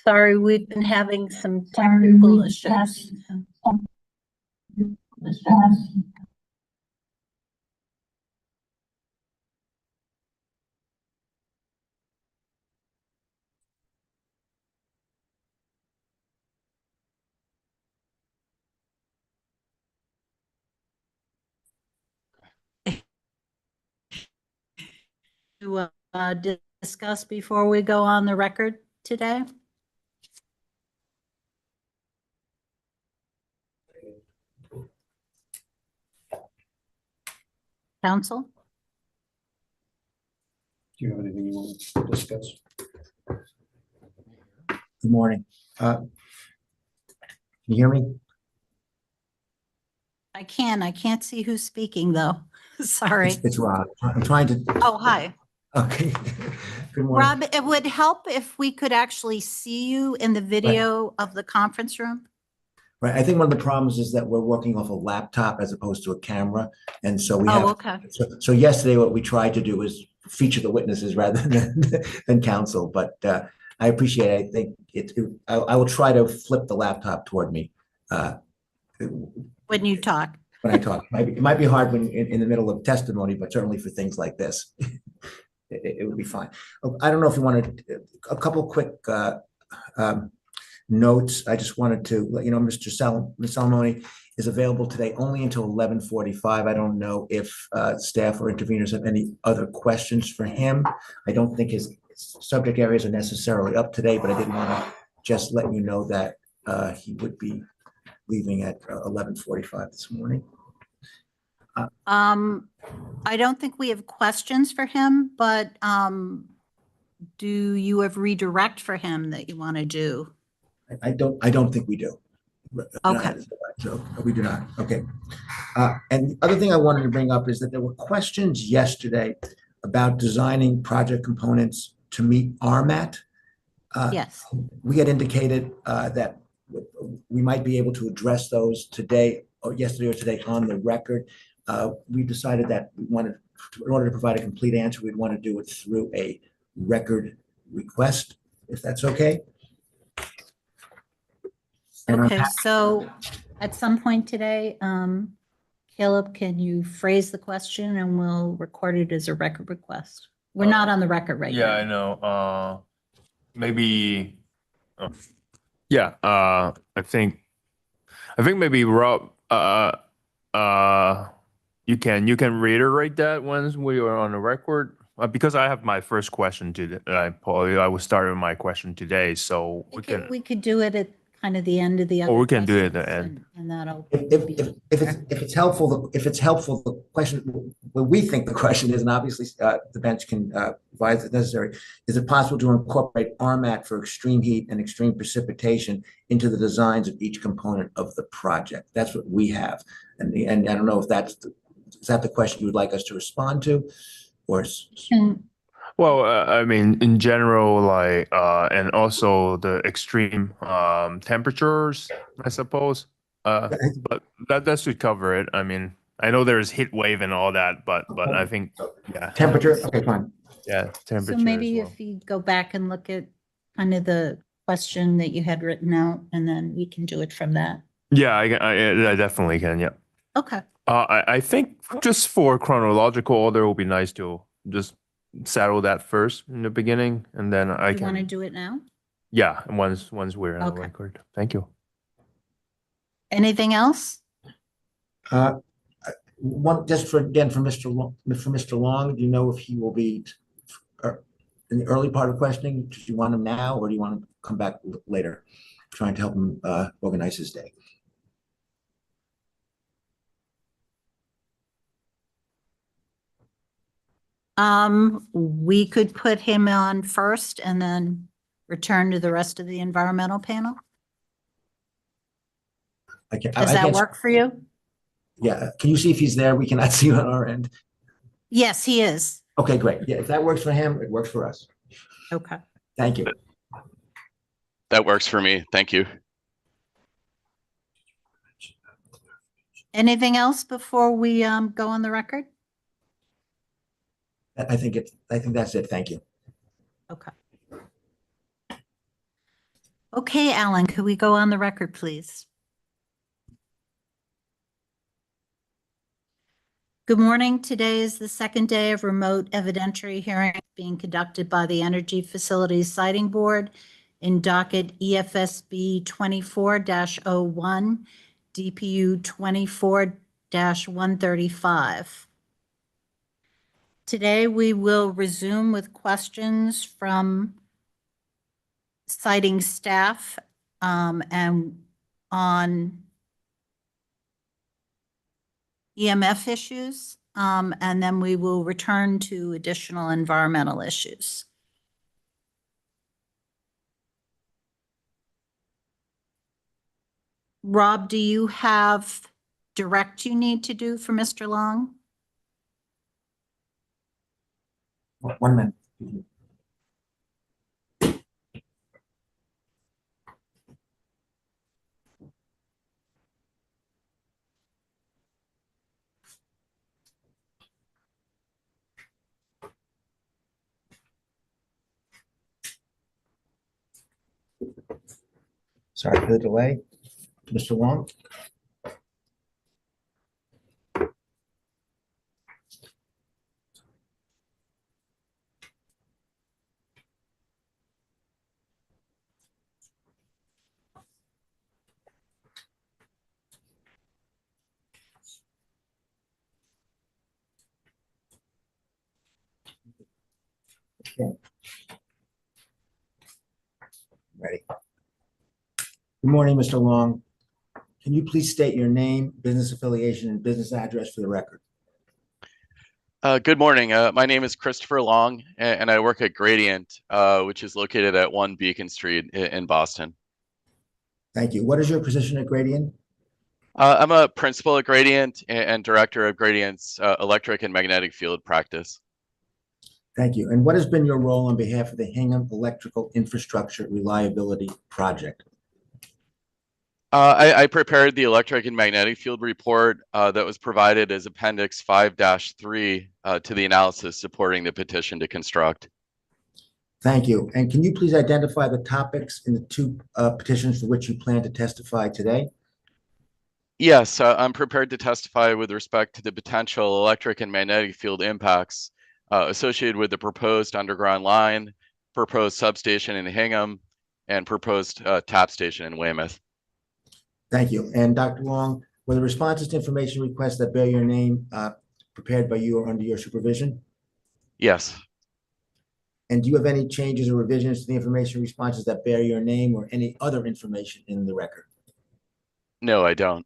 Sorry, we've been having some technical issues. To discuss before we go on the record today? Council? Do you have anything you want to discuss? Good morning. Can you hear me? I can't see who's speaking though. Sorry. It's Rob. I'm trying to. Oh, hi. Okay. Good morning. Rob, it would help if we could actually see you in the video of the conference room. Right. I think one of the problems is that we're working off a laptop as opposed to a camera. And so we have. Oh, okay. So yesterday, what we tried to do was feature the witnesses rather than counsel. But I appreciate it. I think I will try to flip the laptop toward me. When you talk. When I talk. It might be hard when in the middle of testimony, but certainly for things like this, it would be fine. I don't know if you wanted a couple quick notes. I just wanted to let you know Mr. Salamone is available today only until 11:45. I don't know if staff or interveners have any other questions for him. I don't think his subject areas are necessarily up today, but I did want to just let you know that he would be leaving at 11:45 this morning. I don't think we have questions for him, but do you have redirect for him that you want to do? I don't think we do. Okay. So we do not. Okay. And the other thing I wanted to bring up is that there were questions yesterday about designing project components to meet RMAT. Yes. We had indicated that we might be able to address those today or yesterday or today on the record. We decided that we wanted, in order to provide a complete answer, we'd want to do it through a record request, if that's okay. Okay, so at some point today, Caleb, can you phrase the question and we'll record it as a record request? We're not on the record right now. Yeah, I know. Maybe. Yeah. I think maybe Rob. You can reiterate that once we are on the record. Because I have my first question today. I will start with my question today, so We could do it at kind of the end of the other. Or we can do it at the end. And that'll. If it's helpful, the question, what we think the question is, and obviously the bench can advise if necessary, is it possible to incorporate RMAT for extreme heat and extreme precipitation into the designs of each component of the project? That's what we have, and I don't know if is that the question you would like us to respond to, or? Well, I mean, in general, like, and also the extreme temperatures, I suppose. But that should cover it. I mean, I know there's heat wave and all that, but I think, yeah. Temperature, okay, fine. Yeah, temperature. So maybe as well. if you go back and look at kind of the question that you had written out, and then we can do it from that. Yeah, I definitely can. Yeah. Okay. I think just for chronological order, it would be nice to just settle that first in the beginning, and then I You can. want to do it now? Yeah, once we're on the Okay. record. Thank you. Anything else? One just for Mr. Long, do you know if he will be in the early part of questioning? Do you want him now, or do you want him to come back later? Trying to help him organize his day. We could put him on first and then return to the rest of the environmental panel. Does that work for you? Yeah. Can you see if he's there? We cannot see on our end. Yes, he is. Okay, great. Yeah, if that works for him, it works for us. Okay. Thank you. That works for me. Thank you. Anything else before we go on the record? I think that's it. Thank you. Okay. Okay, Alan, could we go on the record, please? Good morning. Today is the second day of remote evidentiary hearings being conducted by the Energy Facilities Siting Board in docket EFSB 24-01, D.P.U 24-135. Today, we will resume with questions from citing staff and on EMF issues, and then we will return to additional environmental issues. Rob, do you have direct you need to do for Mr. Long? 1 minute. Sorry for the delay. Mr. Long? Okay. Ready. Good morning, Mr. Long. Can you please state your name, business affiliation, and business address for the record? Good morning. My name is Christopher Long, and I work at Gradient, which is located at 1 Beacon Street in Boston. Thank you. What is your position at Gradient? I'm a principal at Gradient and director of Gradient's electric and magnetic field practice. Thank you. And what has been your role on behalf of the Hingham Electrical Infrastructure Reliability Project? I prepared the electric and magnetic field report that was provided as Appendix 5-3 to the analysis supporting the petition to construct. Thank you. And can you please identify the topics in the two petitions for which you plan to testify today? Yes, I'm prepared to testify with respect to the potential electric and magnetic field impacts associated with the proposed underground line, proposed substation in Hingham, and proposed tap station in Weymouth. Thank you. And Dr. Long, were the responses to information requests that bear your name prepared by you or under your supervision? Yes. And do you have any changes or revisions to the information responses that bear your name or any other information in the record? No, I don't.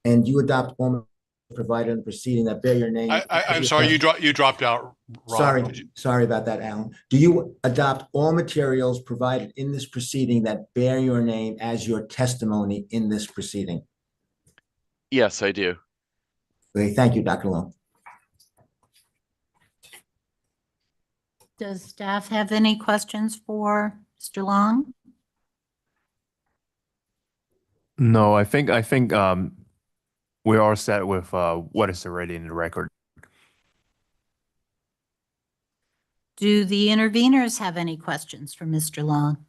And you adopt all provided in the proceeding that bear your name? I'm sorry, you dropped out, Rob. Sorry about that, Alan. Do you adopt all materials provided in this proceeding that bear your name as your testimony in this proceeding? Yes, I do. Okay, thank you, Dr. Long. Does staff have any questions for Mr. Long? No, I think we're all set with what is already in the record. Do the interveners have any questions for Mr. Long?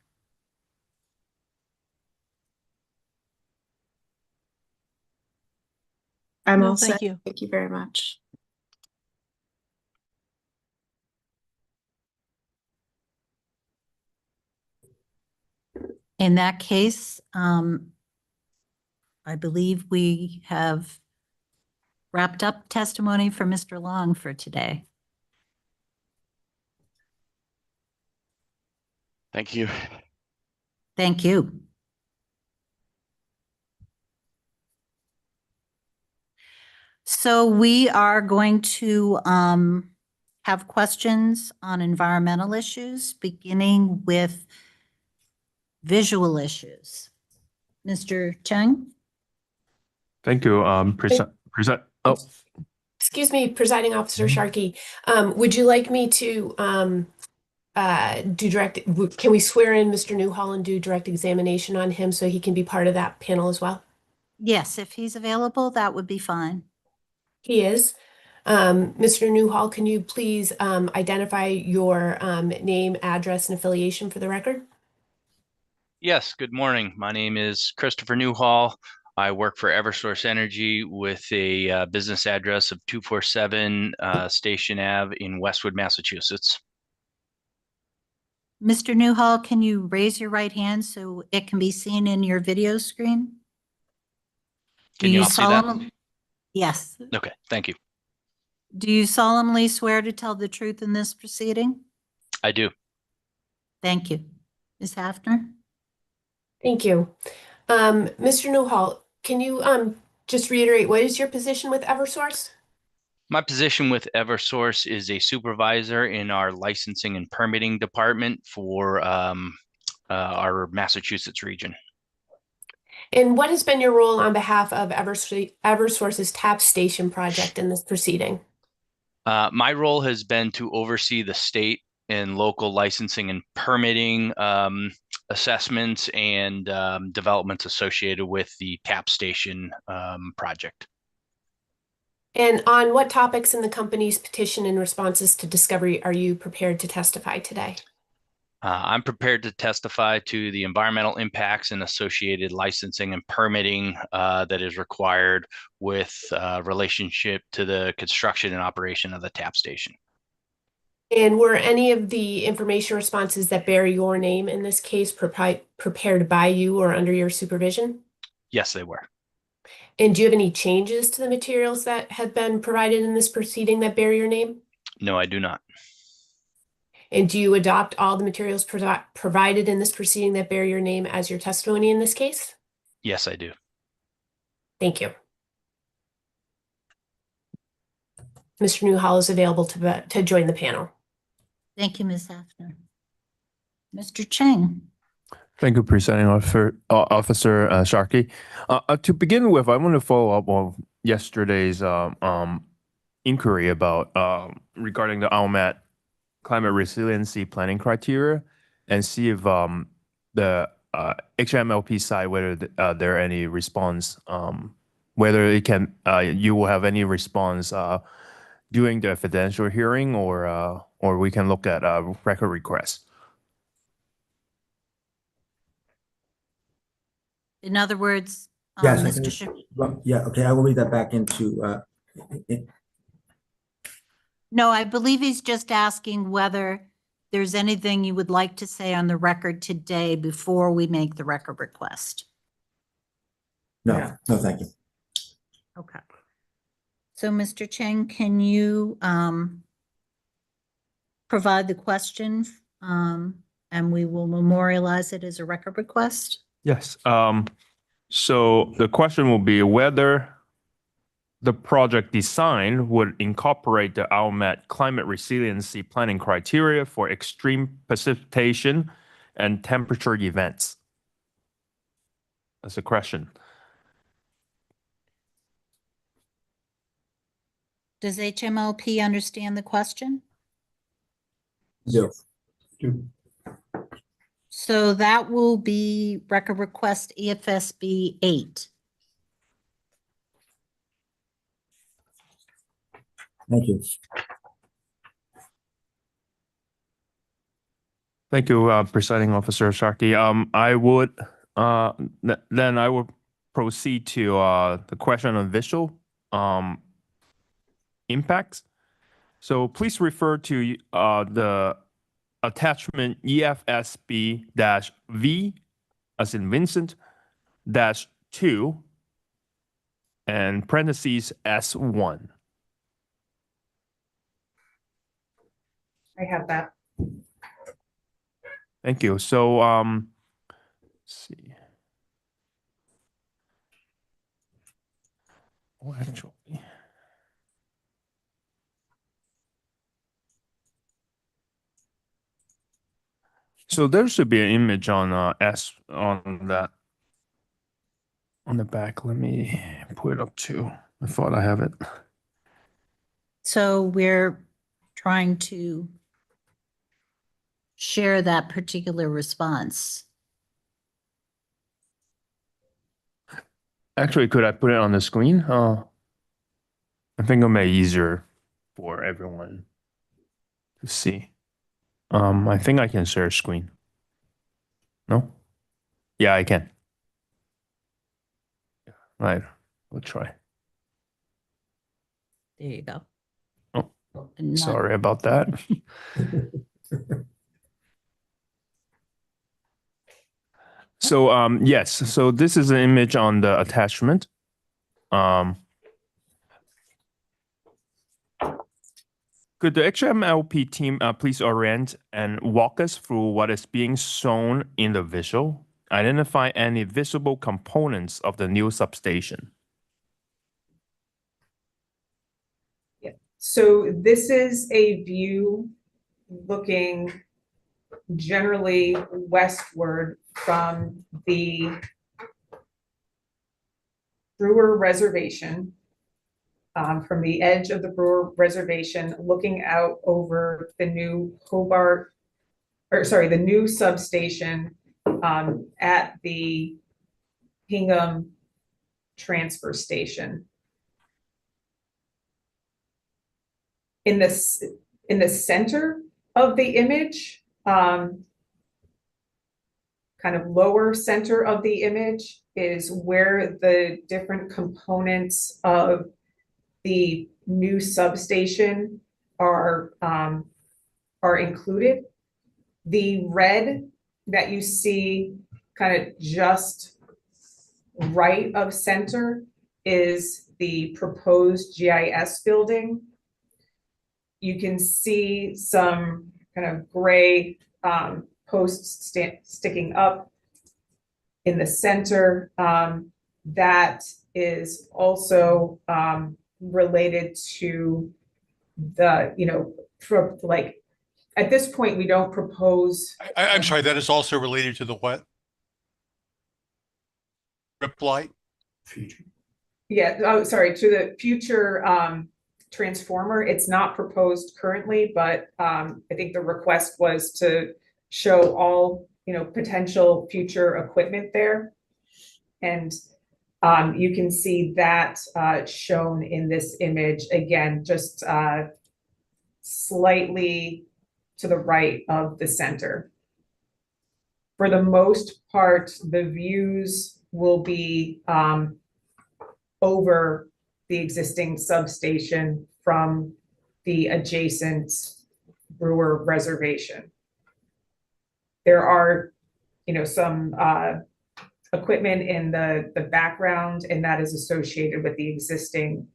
I'm No, all thank set. you. Thank you very much. In that case, I believe we have wrapped up testimony for Mr. Long for today. Thank you. Thank you. So we are going to have questions on environmental issues, beginning with visual issues. Mr. Cheng? Thank you. Present. Oh, Excuse me, Presiding Officer Sharkey. Would you like me to do direct, can we swear in Mr. Newhall and do direct examination on him so he can be part of that panel as well? Yes, if he's available, that would be fine. He is. Mr. Newhall, can you please identify your name, address, and affiliation for the record? Yes, good morning. My name is Christopher Newhall. I work for Eversource Energy with a business address of 247 Station Ave in Westwood, Massachusetts. Mr. Newhall, can you raise your right hand so it can be seen in your video screen? Do Can you all see that? Yes. Okay, thank you. Do you solemnly swear to tell the truth in this proceeding? I do. Thank you. Ms. Hafner? Thank you. Mr. Newhall, can you just reiterate what is your position with Eversource? My position with Eversource is a supervisor in our licensing and permitting department for our Massachusetts region. And what has been your role on behalf of Eversource's tap station project in this proceeding? My role has been to oversee the state and local licensing and permitting assessments and developments associated with the tap station project. And on what topics in the company's petition and responses to discovery are you prepared to testify today? I'm prepared to testify to the environmental impacts and associated licensing and permitting that is required with relationship to the construction and operation of the tap station. And were any of the information responses that bear your name in this case prepared by you or under your supervision? Yes, they were. And do you have any changes to the materials that have been provided in this proceeding that bear your name? No, I do not. And do you adopt all the materials provided in this proceeding that bear your name as your testimony in this case? Yes, I do. Thank you. Mr. Newhall is available to join the panel. Thank you, Ms. Hafner. Mr. Cheng? Thank you, Presiding Officer Sharkey. To begin with, I want to follow up on yesterday's inquiry about regarding the ALMAT climate resiliency planning criteria and see if the HMLP side, whether there are any response, whether it can you will have any response during the evidentiary hearing, or we can look at record requests. In other words, Yes, Mr. okay, I will read that back into, No, I believe he's just asking whether there's anything you would like to say on the record today before we make the record request. no, thank you. Okay. So, Mr. Cheng, can you provide the question and we will memorialize it as a record request? Yes. So the question will be whether the project design would incorporate the ALMAT climate resiliency planning criteria for extreme precipitation and temperature events. That's a question. Does HMLP understand the question? Yes. So that will be record request EFSB 8. Thank you. Thank you, Presiding Officer Sharkey. I would then I will proceed to the question on visual impacts. So please refer to the attachment EFSB-V as in Vincent -2 and parentheses S1. I have that. Thank you. So let's see. Oh, actually. So there should be an image on S on that on the back. Let me put it up too. I thought I have it. So we're trying to share that particular response. Actually, could I put it on the screen? I think it may be easier for everyone to see. I think I can share screen. No? Yeah, I can. Right. We'll try. There you go. Oh, And not- sorry about that. So yes, so this is an image on the attachment. Could the HMLP team please orient and walk us through what is being shown in the visual? Identify any visible components of the new substation. So this is a view looking generally westward from the Brewer Reservation, from the edge of the Brewer Reservation, looking out over the new the new substation at the Hingham transfer station. In the center of the image, kind of lower center of the image, is where the different components of the new substation are included. The red that you see kind of just right of center is the proposed GIS building. You can see some kind of gray posts sticking up in the center. That is also related to the, for like, at this point, we don't propose. I'm sorry, that is also related to the what? Rip light? Yeah, oh, sorry, to the future transformer. It's not proposed currently, but I think the request was to show all, potential future equipment there. And you can see that shown in this image, again, just slightly to the right of the center. For the most part, the views will be over the existing substation from the adjacent Brewer Reservation. There are, some equipment in the background, and that is associated with the existing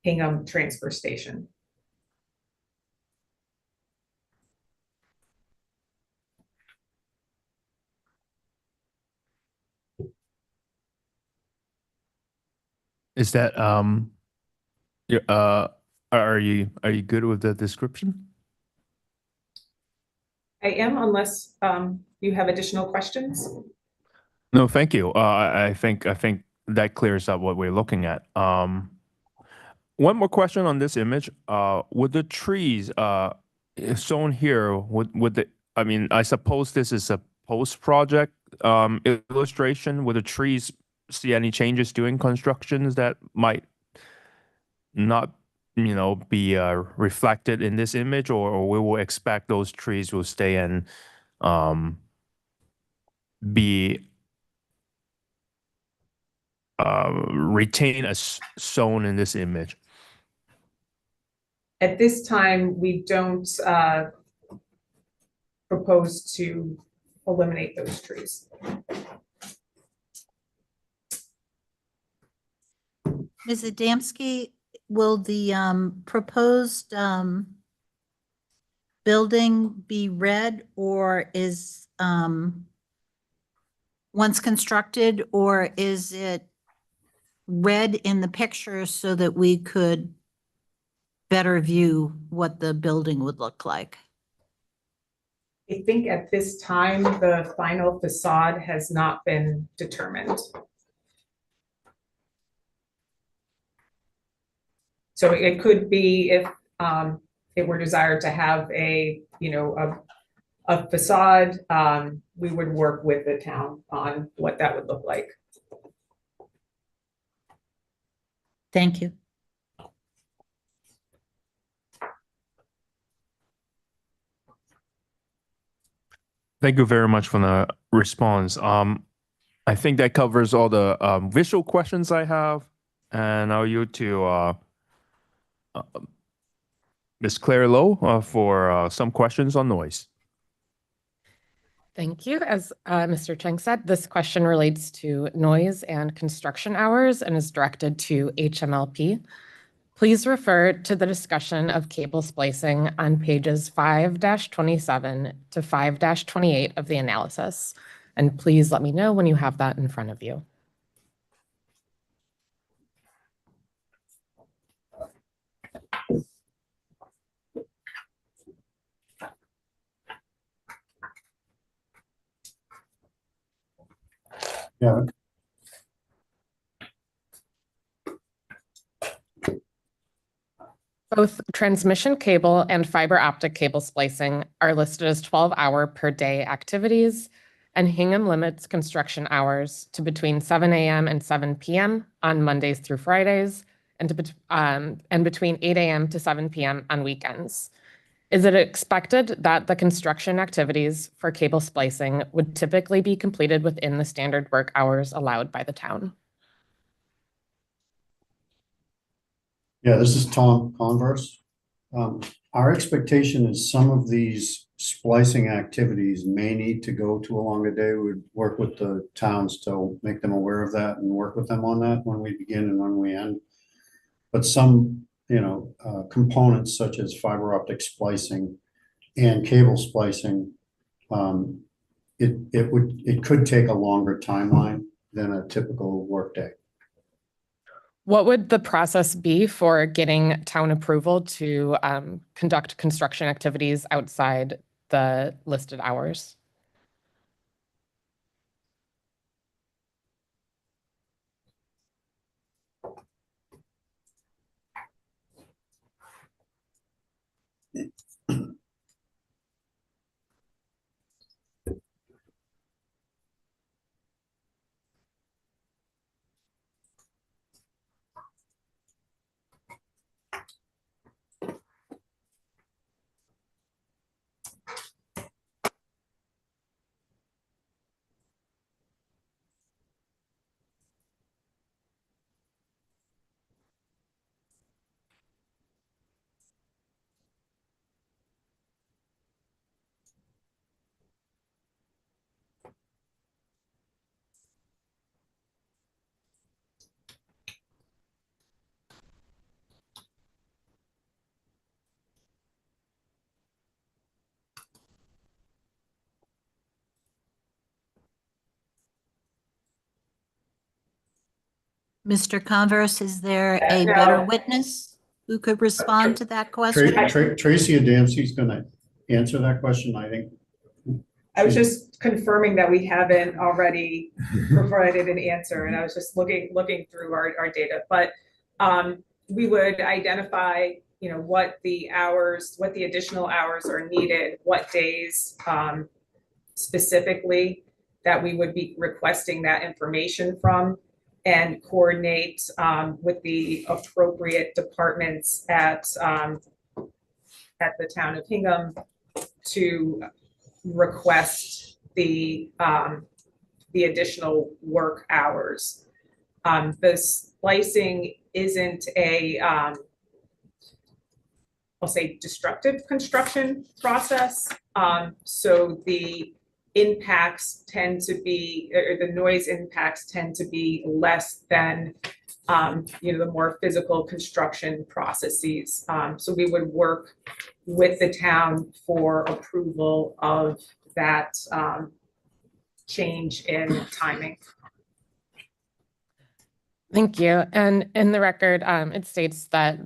Hingham transfer station. Is that are you good with the description? I am, unless you have additional questions. No, thank you. I think that clears up what we're looking at. One more question on this image. Would the trees shown here, I mean, I suppose this is a post-project illustration. Would the trees see any changes during constructions that might not, be reflected in this image, or we will expect those trees will stay and be retain as shown in this image? At this time, we don't propose to eliminate those trees. Ms. Adamski, will the proposed building be red, or is once constructed, or is it red in the picture so that we could better view what the building would look like? I think at this time, the final facade has not been determined. So it could be, if it were desired to have a facade, we would work with the town on what that would look like. Thank you. Thank you very much for the response. I think that covers all the visual questions I have, and I'll yield to Ms. Claire Lowe for some questions on noise. Thank you. As Mr. Cheng said, this question relates to noise and construction hours and is directed to HMLP. Please refer to the discussion of cable splicing on pages 5-27 to 5-28 of the analysis. And please let me know when you have that in front of you. Yeah. Both transmission cable and fiber optic cable splicing are listed as 12-hour per day activities, and Hingham limits construction hours to between 7 a.m. and 7 p.m. on Mondays through Fridays, and between 8 a.m. to 7 p.m. on weekends. Is it expected that the construction activities for cable splicing would typically be completed within the standard work hours allowed by the town? Yeah, this is Tom Converse. Our expectation is some of these splicing activities may need to go to a longer day. We'd work with the towns to make them aware of that and work with them on that when we begin and when we end. But some, components such as fiber optic splicing and cable splicing, it could take a longer timeline than a typical workday. What would the process be for getting town approval to conduct construction activities outside the listed hours? Mr. Converse, is there a better witness who could respond to that question? Tracy Adamski's going to answer that question, I think. I was just confirming that we haven't already provided an answer, and I was just looking through our data. But we would identify, what the additional hours are needed, what days specifically that we would be requesting that information from, and coordinate with the appropriate departments at the town of Hingham to request the additional work hours. The splicing isn't a I'll say destructive construction process. So the impacts tend to be, or the noise impacts tend to be less than the more physical construction processes. So we would work with the town for approval of that change in timing. Thank you. And in the record, it states that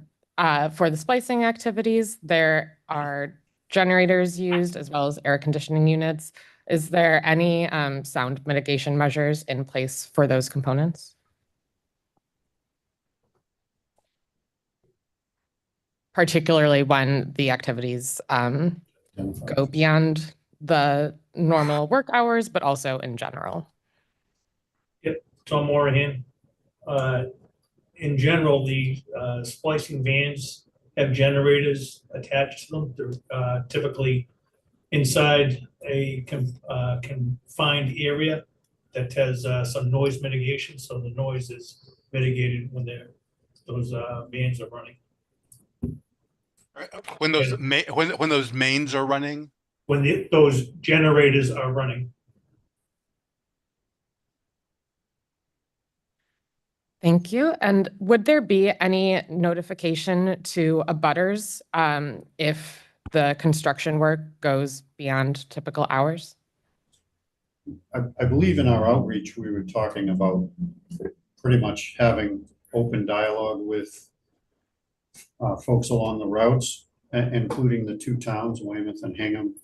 for the splicing activities, there are generators used as well as air conditioning units. Is there any sound mitigation measures in place for those components? Particularly when the activities go beyond the normal work hours, but also in general. Yep, Tom Morahan. In general, the splicing vans have generators attached to them. They're typically inside a confined area that has some noise mitigation, so the noise is mitigated when those vans are running. When those mains are running, When those generators are running. Thank you. And would there be any notification to abutters if the construction work goes beyond typical hours? I believe in our outreach, we were talking about pretty much having open dialogue with folks along the routes, including the two towns, Weymouth and Hingham,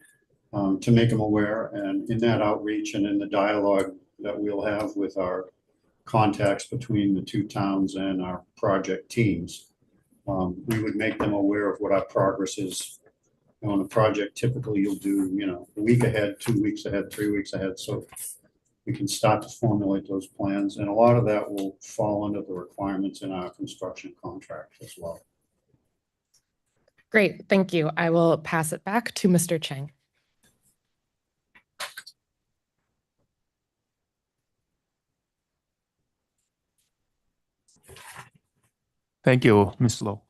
to make them aware. And in that outreach and in the dialogue that we'll have with our contacts between the two towns and our project teams, we would make them aware of what our progress is. On a project, typically you'll do, a week ahead, 2 weeks ahead, 3 weeks ahead. So we can start to formulate those plans. And a lot of that will fall under the requirements in our construction contract as well. Great, thank you. I will pass it back to Mr. Chang. Thank you, Ms. Lowe.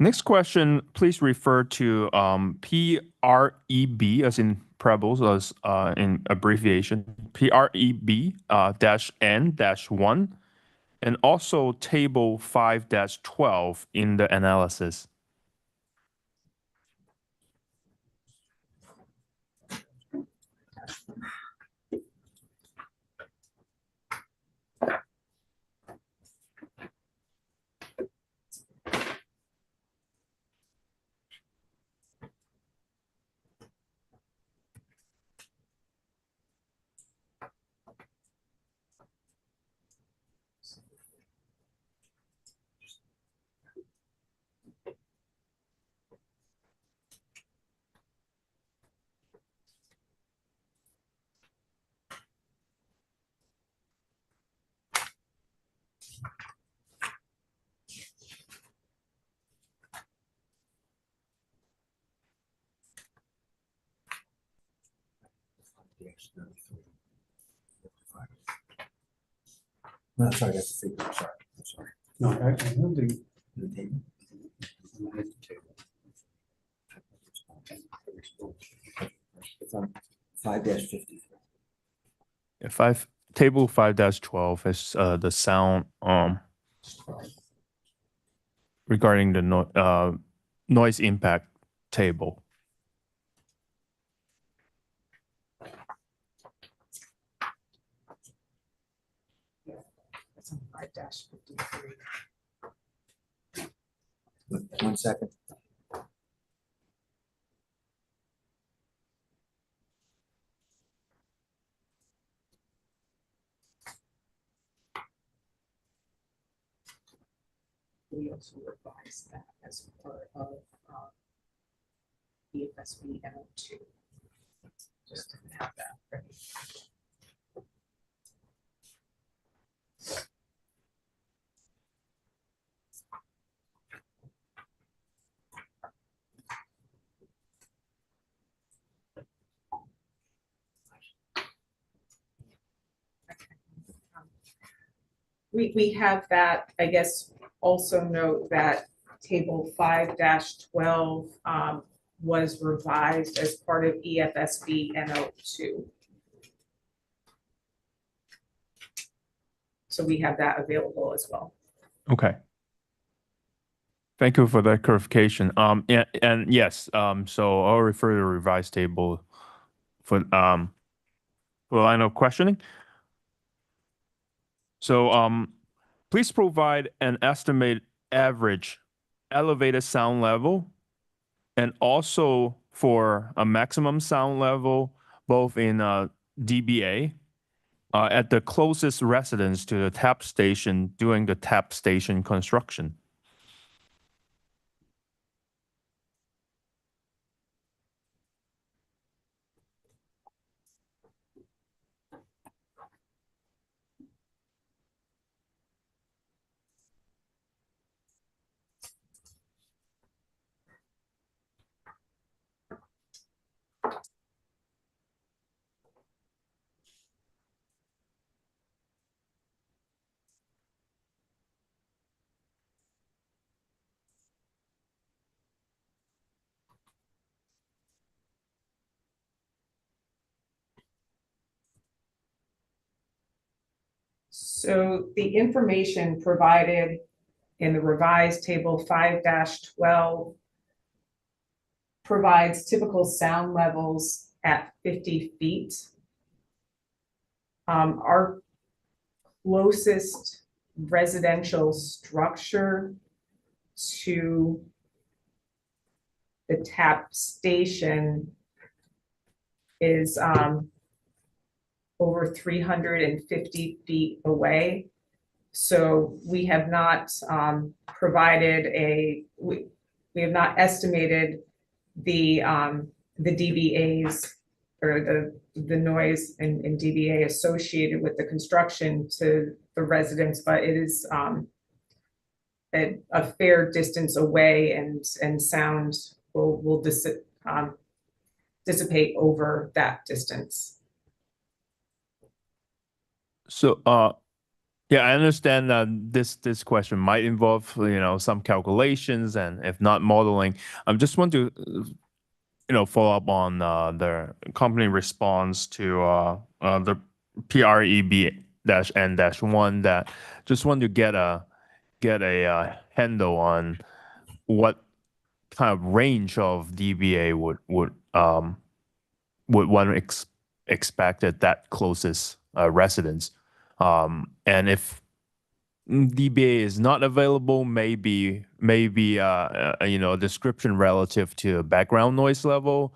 Next question, please refer to PREB as in Prebbles as in abbreviation, PREB -N-1, and also table 5-12 in the analysis. No, sorry, that's the figure. I'm sorry. No, I don't think. The table. It's on 5-53. Table 5-12 is the sound regarding the noise impact table. It's on 5-53. 1 second. We also revised that as part of EFSB N02. Just to have that ready. We have that, I guess, also note that table 5-12 was revised as part of EFSB N02. So we have that available as well. Okay. Thank you for that clarification. And yes, so I'll refer to the revised table for line of questioning. So please provide an estimated average elevated sound level and also for a maximum sound level, both in dBA at the closest residence to the tap station during the tap station construction. So the information provided in the revised table 5-12 provides typical sound levels at 50 feet. Our closest residential structure to the tap station is over 350 feet away. So we have not we have not estimated the dBAs or the noise and dBA associated with the construction to the residents, but it is a fair distance away, and sound will dissipate over that distance. So, yeah, I understand that this question might involve, some calculations and if not modeling. I just want to, follow up on the company response to the PREB-N-1 that just want to get a handle on what kind of range of dBA would one expect at that closest residence. And if dBA is not available, maybe a description relative to background noise level,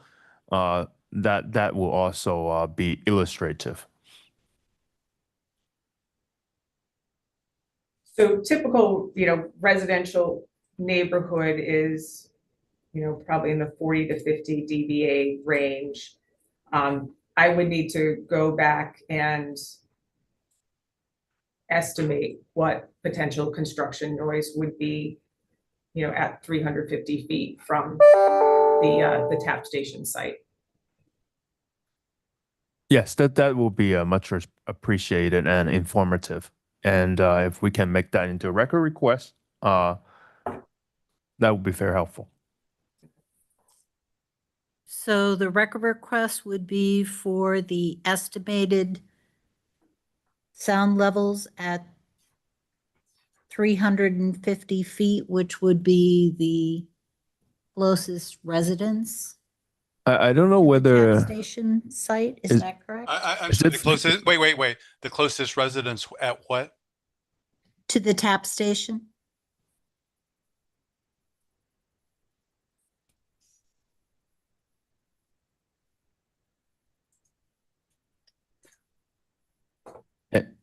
that will also be illustrative. So typical, residential neighborhood is, probably in the 40 to 50 dBA range. I would need to go back and estimate what potential construction noise would be, at 350 feet from the tap station site. Yes, that will be much appreciated and informative. And if we can make that into a record request, that would be very helpful. So the record request would be for the estimated sound levels at 350 feet, which would be the closest residence I don't know tap whether station site. Is Is- that correct? I'm Is sorry, it- the closest, wait, the closest residence at what? To the tap station?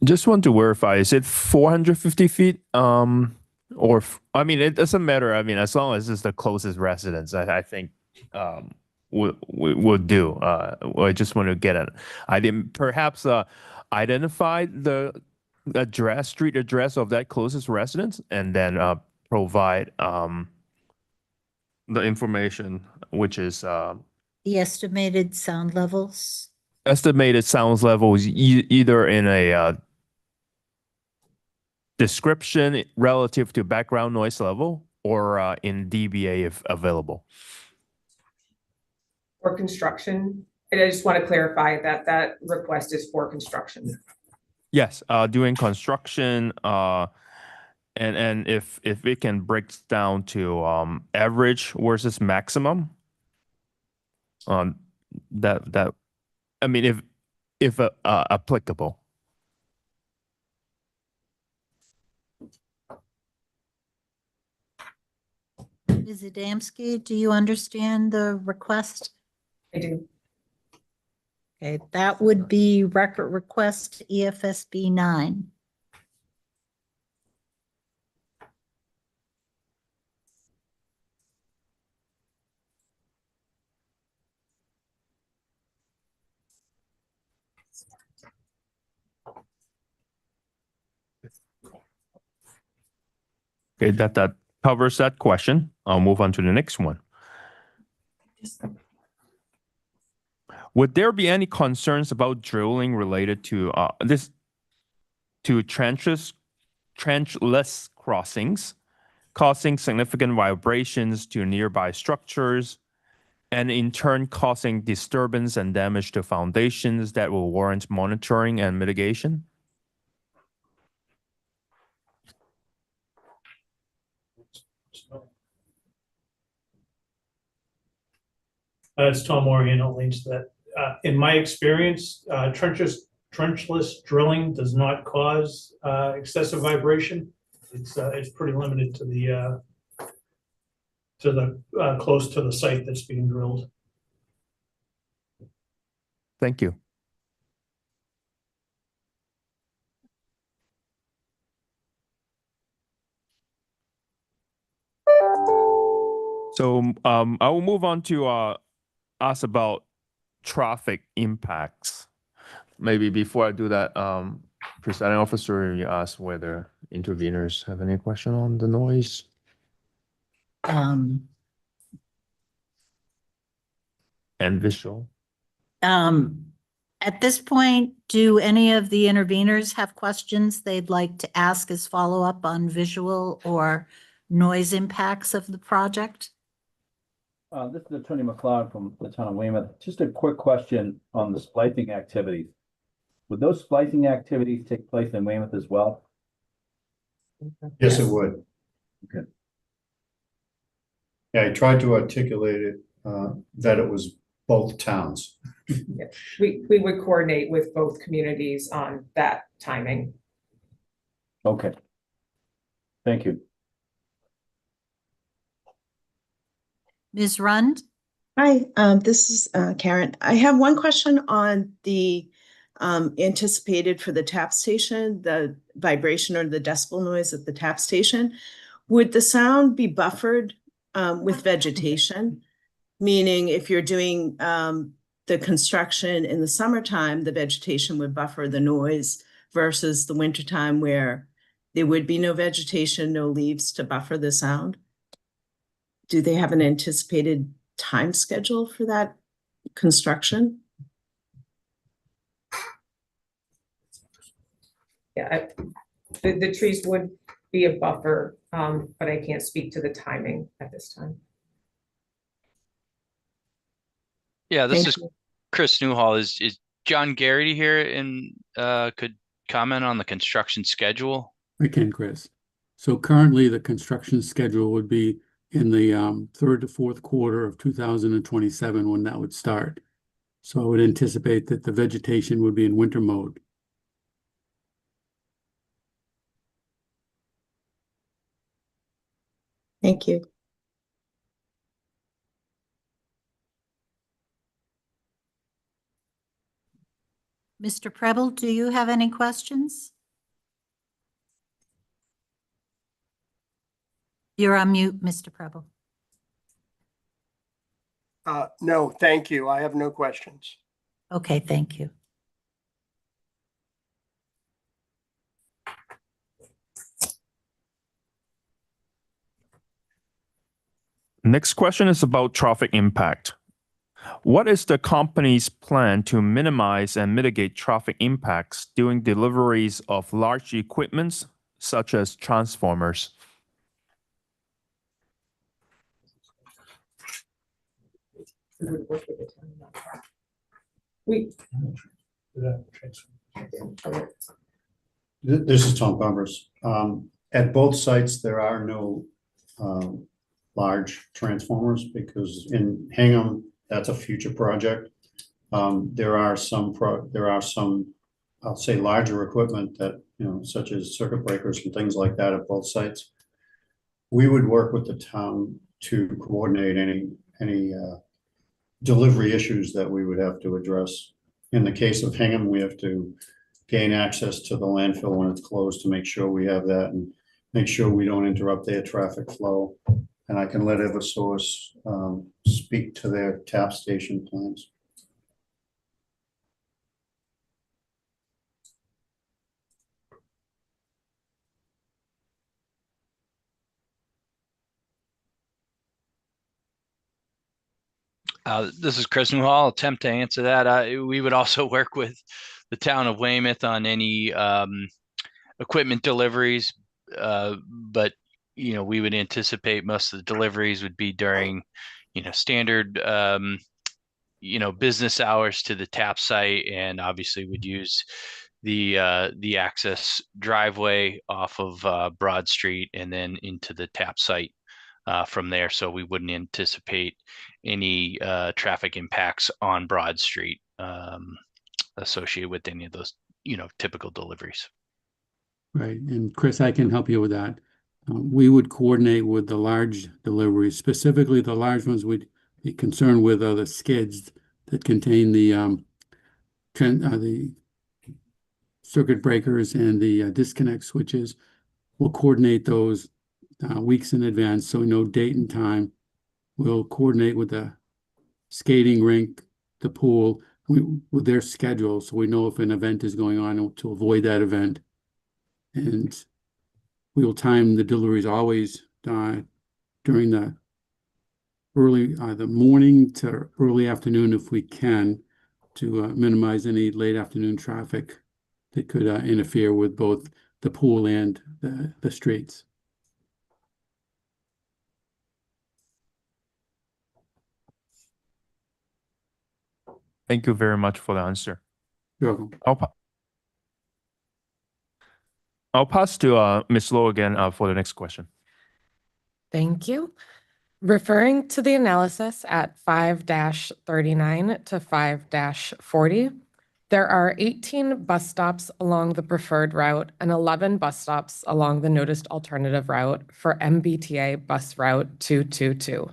Just want to verify, is it 450 feet? I mean, it doesn't matter. I mean, as long as it's the closest residence, I think would do. I just want to get it. I didn't perhaps identify the street address of that closest residence, and then provide the information, which is The estimated sound levels? estimated sounds levels either in a description relative to background noise level or in dBA if available. For construction, and I just want to clarify that request is for construction. Yes, doing construction, and if it can break down to average versus maximum, that I mean if applicable. Ms. Adamski, do you understand the request? I do. Okay, that would be record request EFSB 9. Okay, that covers that question. I'll move on to the next one. Would there be any concerns about drilling related to trenchless crossings, causing significant vibrations to nearby structures, and in turn causing disturbance and damage to foundations that will warrant monitoring and mitigation? It's Tom Morgan, I'll link to that. In my experience, trenchless drilling does not cause excessive vibration. It's pretty limited to the close to the site that's being drilled. Thank you. So I will move on to ask about traffic impacts. Maybe before I do that, presiding officer, you asked whether interveners have any question on the noise. And visual. At this point, do any of the interveners have questions they'd like to ask as follow-up on visual or noise impacts of the project? This is Attorney McLeod from the town of Weymouth. Just a quick question on the splicing activities. Would those splicing activities take place in Weymouth as well? Yes, it would. Okay. Yeah, I tried to articulate it, that it was both towns. Yeah. We would coordinate with both communities on that timing. Okay. Thank you. Ms. Rund? Hi, this is Karen. I have one question on the anticipated for the tap station, the vibration or the decibel noise at the tap station. Would the sound be buffered with vegetation? Meaning if you're doing the construction in the summertime, the vegetation would buffer the noise versus the wintertime where there would be no vegetation, no leaves to buffer the sound? Do they have an anticipated time schedule for that construction? Yeah, the trees would be a buffer, but I can't speak to the timing at this time. Yeah, this Thank is you. Chris Newhall. Is John Garrity here and could comment on the construction schedule? I can, Chris. So currently the construction schedule would be in the third to fourth quarter of 2027 when that would start. So I would anticipate that the vegetation would be in winter mode. Thank you. Mr. Preble, do you have any questions? You're on mute, Mr. Preble. No, thank you. I have no questions. Okay, thank you. Next question is about traffic impact. What is the company's plan to minimize and mitigate traffic impacts during deliveries of large equipments such as transformers? This is Tom Converse. At both sites, there are no large transformers because in Hingham, that's a future project. There are some, I'll say, larger equipment that, such as circuit breakers and things like that at both sites. We would work with the town to coordinate any delivery issues that we would have to address. In the case of Hingham, we have to gain access to the landfill when it's closed to make sure we have that and make sure we don't interrupt their traffic flow. And I can let Eversource speak to their tap station plans. This is Chris Newhall. I'll attempt to answer that. We would also work with the town of Weymouth on any equipment deliveries, but we would anticipate most of the deliveries would be during standard business hours to the tap site, and obviously would use the access driveway off of Broad Street and then into the tap site from there. So we wouldn't anticipate any traffic impacts on Broad Street associated with any of those, typical deliveries. Right, and Chris, I can help you with that. We would coordinate with the large deliveries, specifically the large ones we'd be concerned with are the skids that contain the circuit breakers and the disconnect switches. We'll coordinate those weeks in advance so we know date and time. We'll coordinate with the skating rink, the pool, with their schedule so we know if an event is going on to avoid that event. And we will time the deliveries always during the the morning to early afternoon if we can, to minimize any late afternoon traffic that could interfere with both the pool and the streets. Thank you very much for the answer. You're welcome. I'll pass to Ms. Lowe again for the next question. Thank you. Referring to the analysis at 5-39 to 5-40, there are 18 bus stops along the preferred route and 11 bus stops along the noticed alternative route for MBTA bus route 222.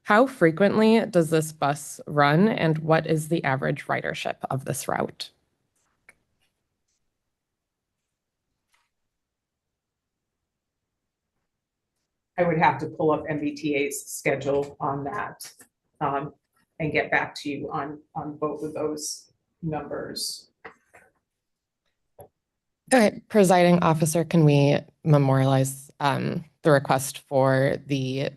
How frequently does this bus run and what is the average ridership of this route? I would have to pull up MBTA's schedule on that and get back to you on both of those numbers. Okay, presiding officer, can we memorialize the request for the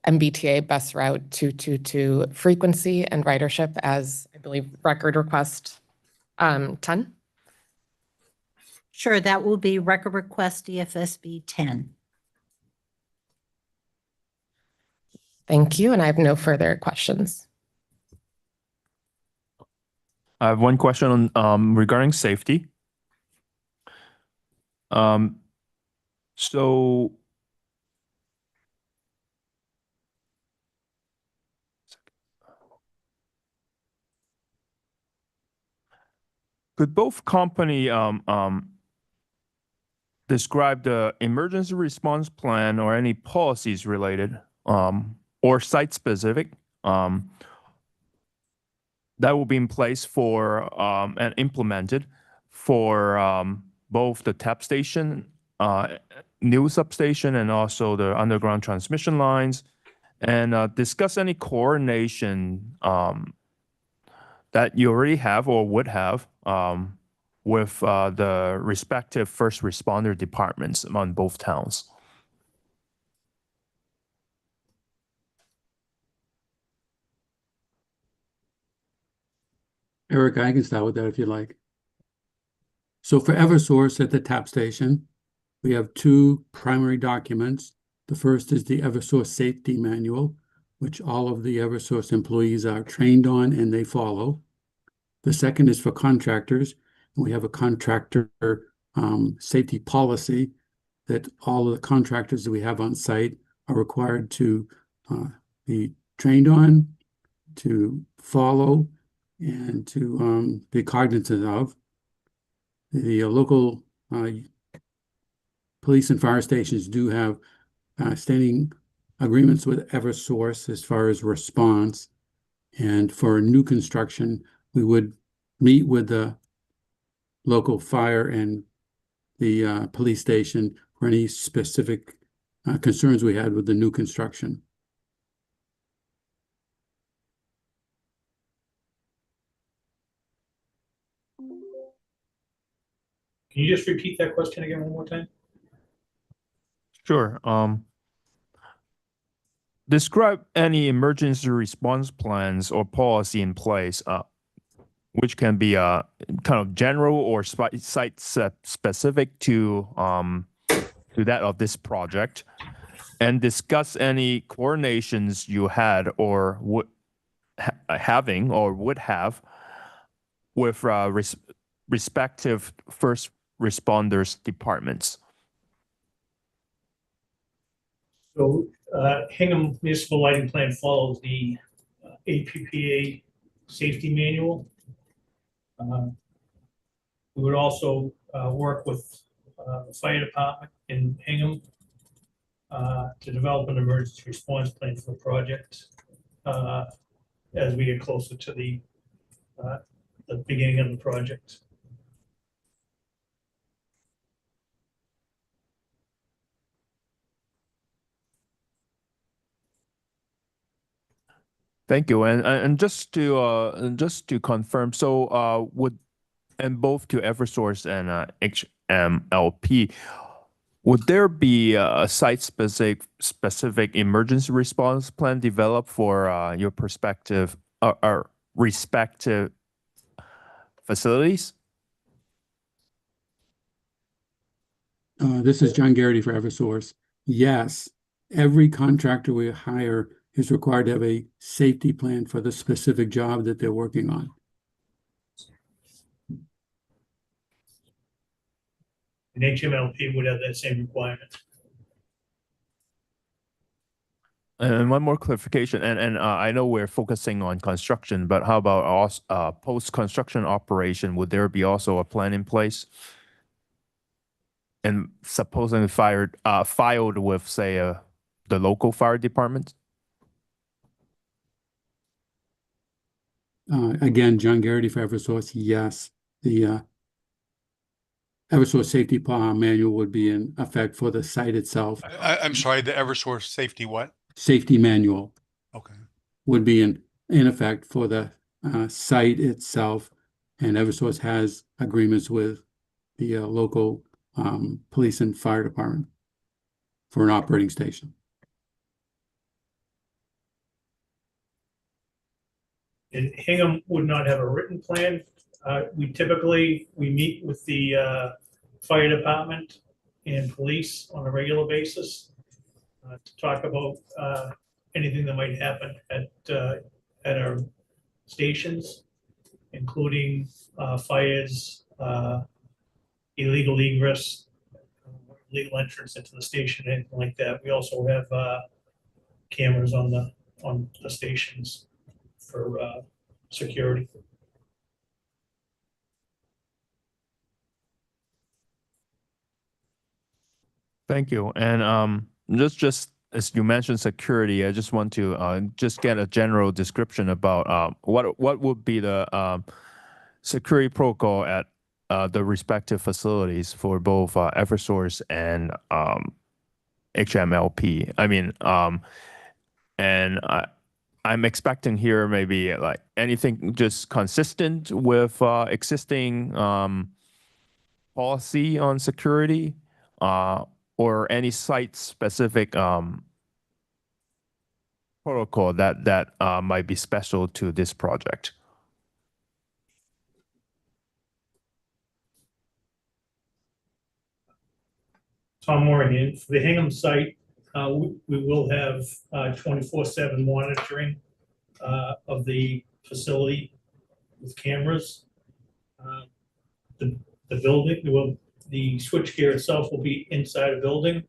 MBTA bus route 222 frequency and ridership as, I believe, record request 10? Sure, that will be record request EFSB 10. Thank you, and I have no further questions. I have one question on regarding safety. So could both company describe the emergency response plan or any policies related or site specific that will be in place for and implemented for both the tap station, new substation, and also the underground transmission lines, and discuss any coordination that you already have or would have with the respective first responder departments on both towns. Eric, I can start with that if you like. So for Eversource at the tap station, we have two primary documents. The first is the Eversource Safety Manual, which all of the Eversource employees are trained on and they follow. The second is for contractors. And we have a contractor safety policy that all of the contractors that we have on site are required to be trained on, to follow, and to be cognizant of. The local police and fire stations do have standing agreements with Eversource as far as response. And for new construction, we would meet with the local fire and the police station for any specific concerns we had with the new construction. Can you just repeat that question again one more time? Sure. Describe any emergency response plans or policy in place, which can be kind of general or site specific to that of this project, and discuss any coordinations you had or would having or would have with respective first responders departments? So Hingham Municipal Lighting Plan follows the APPA safety manual. We would also work with the fire department in Hingham to develop an emergency response plan for the project as we get closer to the beginning of the project. Thank you. And just to confirm, so would, and both to Eversource and HMLP, would there be a site-specific emergency response plan developed for your respective facilities? This is John Garrity for Eversource. Yes, every contractor we hire is required to have a safety plan for the specific job that they're working on. And HMLP would have that same requirement. And one more clarification, and I know we're focusing on construction, but how about also post-construction operation? Would there be also a plan in place? And supposedly filed with, say, the local fire department? Again, John Garrity for Eversource. Yes, the Eversource safety plan manual would be in effect for the site itself. I'm sorry, the Eversource safety what? Safety manual Okay. would be in effect for the site itself, and Eversource has agreements with the local police and fire department for an operating station. And Hingham would not have a written plan. We typically meet with the fire department and police on a regular basis to talk about anything that might happen at our stations, including fires, illegal egress, legal entrance into the station, anything like that. We also have cameras on the stations for security. Thank you. And just as you mentioned security, I just want to just get a general description about what would be the security protocol at the respective facilities for both Eversource and HMLP. I mean, and I'm expecting here maybe like anything just consistent with existing policy on security, or any site-specific protocol that might be special to this project. Tom Morahan, for the Hingham site, we will have 24/7 monitoring of the facility with cameras. The building, the switchgear itself will be inside a building,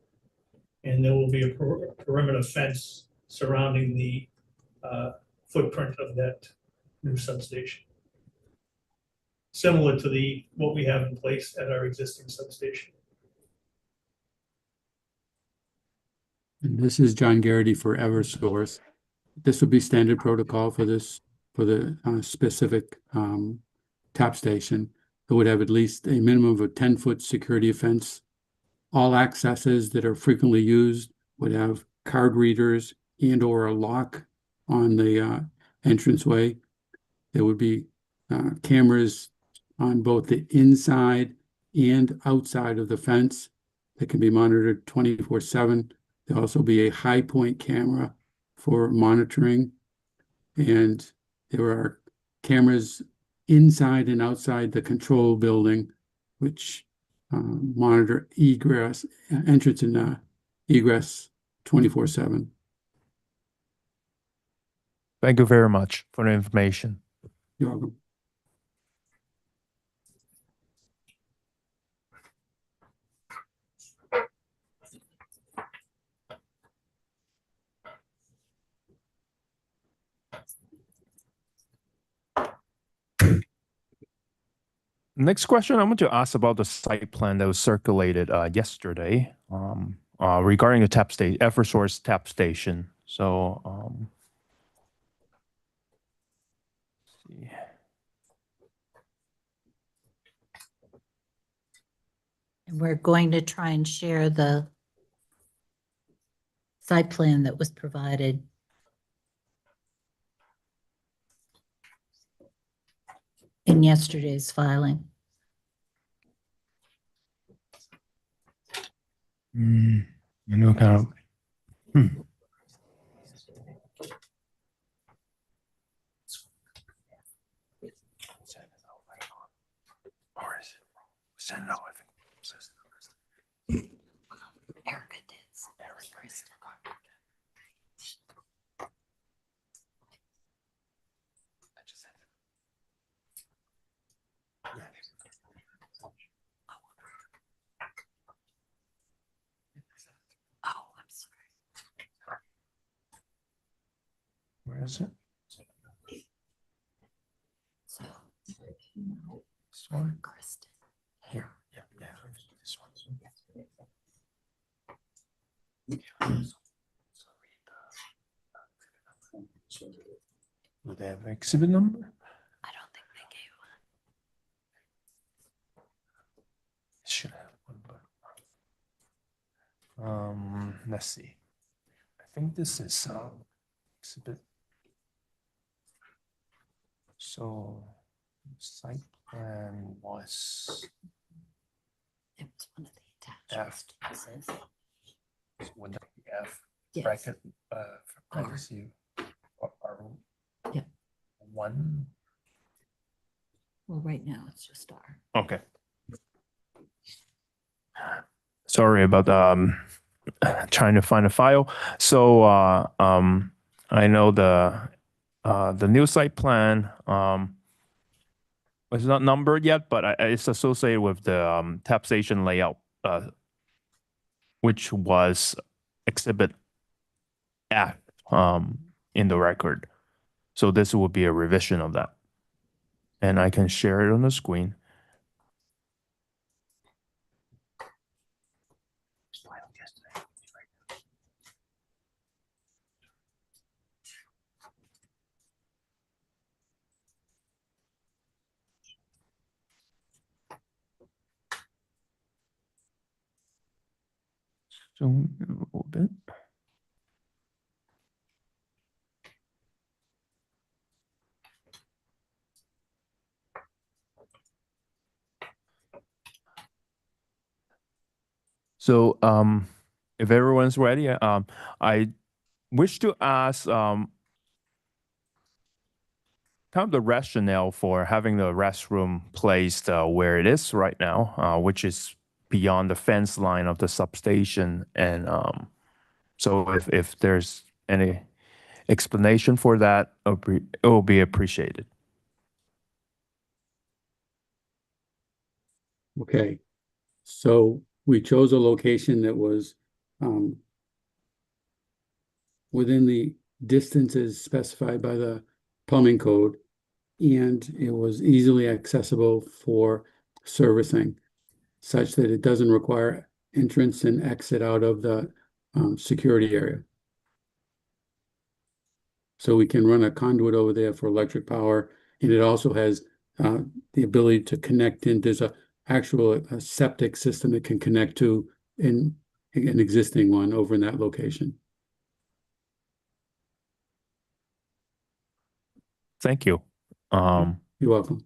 and there will be a perimeter fence surrounding the footprint of that new substation, similar to what we have in place at our existing substation. And this is John Garrity for Eversource. This would be standard protocol for this, for the specific tap station. It would have at least a minimum of a 10-foot security fence. All accesses that are frequently used would have card readers and or a lock on the entranceway. There would be cameras on both the inside and outside of the fence that can be monitored 24/7. There'll also be a high point camera for monitoring, and there are cameras inside and outside the control building, which monitor egress, entrance and egress 24/7. Thank you very much for the information. You're welcome. Next question, I want to ask about the site plan that was circulated yesterday regarding the tap station, Eversource tap station. So, let's see. And we're going to try and share the site plan that was provided. In yesterday's filing. I know kind of. Send it out, I think. Erica did. Oh, I'm sorry. Where is it? So, This one? Kristen. Here. Yeah. This one. Do they have exhibit number? I don't think they gave one. Should have one, but let's see. I think this is exhibit. So site plan was It was one of the F. attachments. So would that be F Yes. bracket for privacy or R Yeah. 1? Well, right now it's just R. Okay. Sorry about trying to find a file. So I know the new site plan was not numbered yet, but it's associated with the tap station layout, which was exhibit F in the record. So this will be a revision of that. And I can share it on the screen. Zoom in a little bit. So if everyone's ready, I wish to ask kind of the rationale for having the restroom placed where it is right now, which is beyond the fence line of the substation. And so if there's any explanation for that, it will be appreciated. Okay, so we chose a location that was within the distances specified by the plumbing code, and it was easily accessible for servicing, such that it doesn't require entrance and exit out of the security area. So we can run a conduit over there for electric power, and it also has the ability to connect in. There's a septic system it can connect to in an existing one over in that location. Thank you. You're welcome.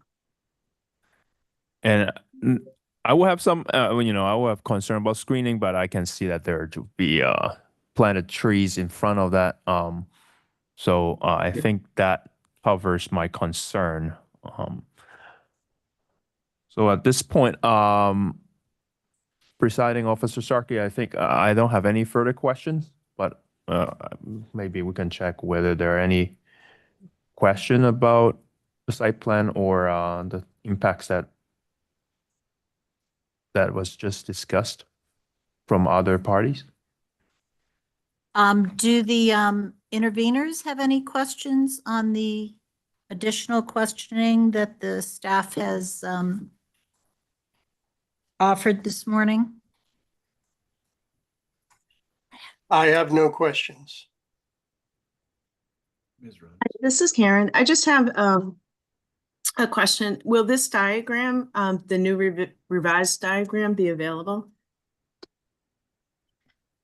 And I will have some, I will have concern about screening, but I can see that there to be planted trees in front of that. So I think that covers my concern. So at this point, Presiding Officer Sharkey, I think I don't have any further questions, but maybe we can check whether there are any question about the site plan or the impacts that was just discussed from other parties. Do the interveners have any questions on the additional questioning that the staff has offered this morning? I have no questions. This is Karen. I just have a question. Will this diagram, the new revised diagram, be available?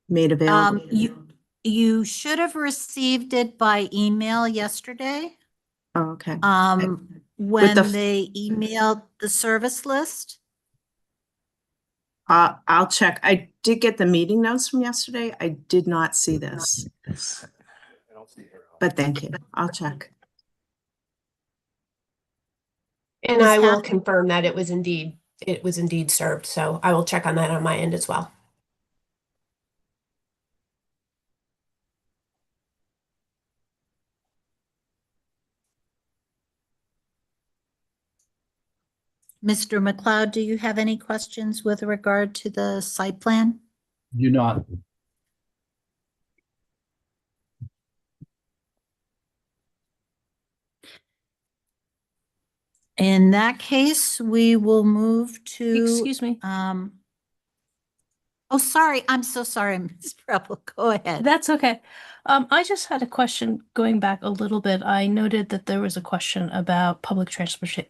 Made available? You should have received it by email yesterday. Oh, okay. When the- they emailed the service list. I'll check. I did get the meeting notes from yesterday. I did not see this. But thank you. I'll check. And Ms. I will Hack- confirm that it was indeed served. So I will check on that on my end as well. Mr. McLeod, do you have any questions with regard to the site plan? Do not. In that case, we will move to. Excuse me. Oh, sorry. I'm so sorry, Ms. Preble. Go ahead. That's okay. I just had a question going back a little bit. I noted that there was a question about public transportation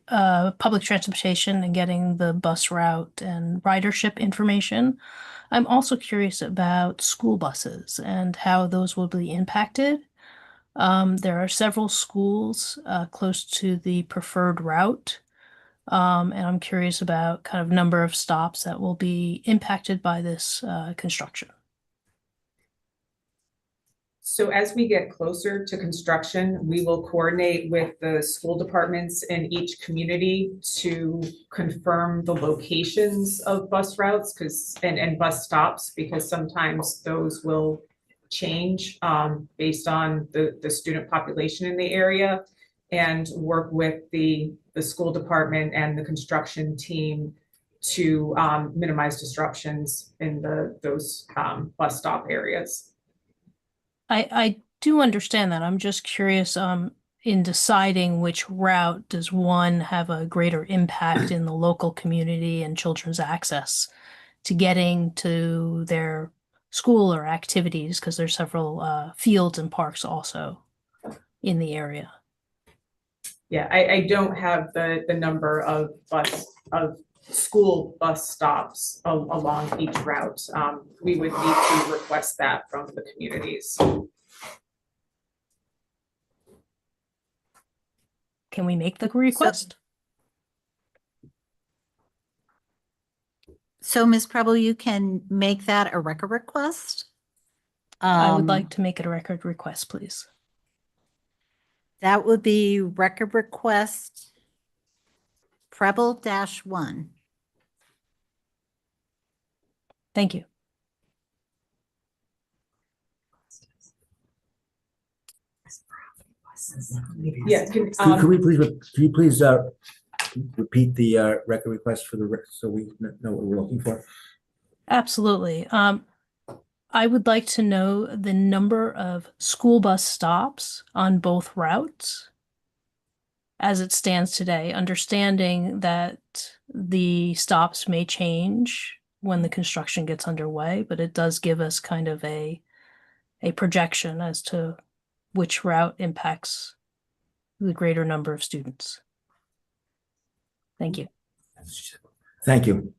and getting the bus route and ridership information. I'm also curious about school buses and how those will be impacted. There are several schools close to the preferred route. And I'm curious about kind of number of stops that will be impacted by this construction. So as we get closer to construction, we will coordinate with the school departments in each community to confirm the locations of bus routes and bus stops, because sometimes those will change based on the student population in the area, and work with the school department and the construction team to minimize disruptions in those bus stop areas. I do understand that. I'm just curious, in deciding which route does one have a greater impact in the local community and children's access to getting to their school or activities, because there's several fields and parks also in the area. Yeah, I don't have the number of school bus stops along each route. We would need to request that from the communities. Can we make the request? So Ms. Preble, you can make that a record request. I would like to make it a record request, please. That would be record request Preble-1. Thank you. Yeah, Can you please repeat the record request for so we know what we're looking for? Absolutely. I would like to know the number of school bus stops on both routes as it stands today, understanding that the stops may change when the construction gets underway, but it does give us kind of a projection as to which route impacts the greater number of students. Thank you. Thank you.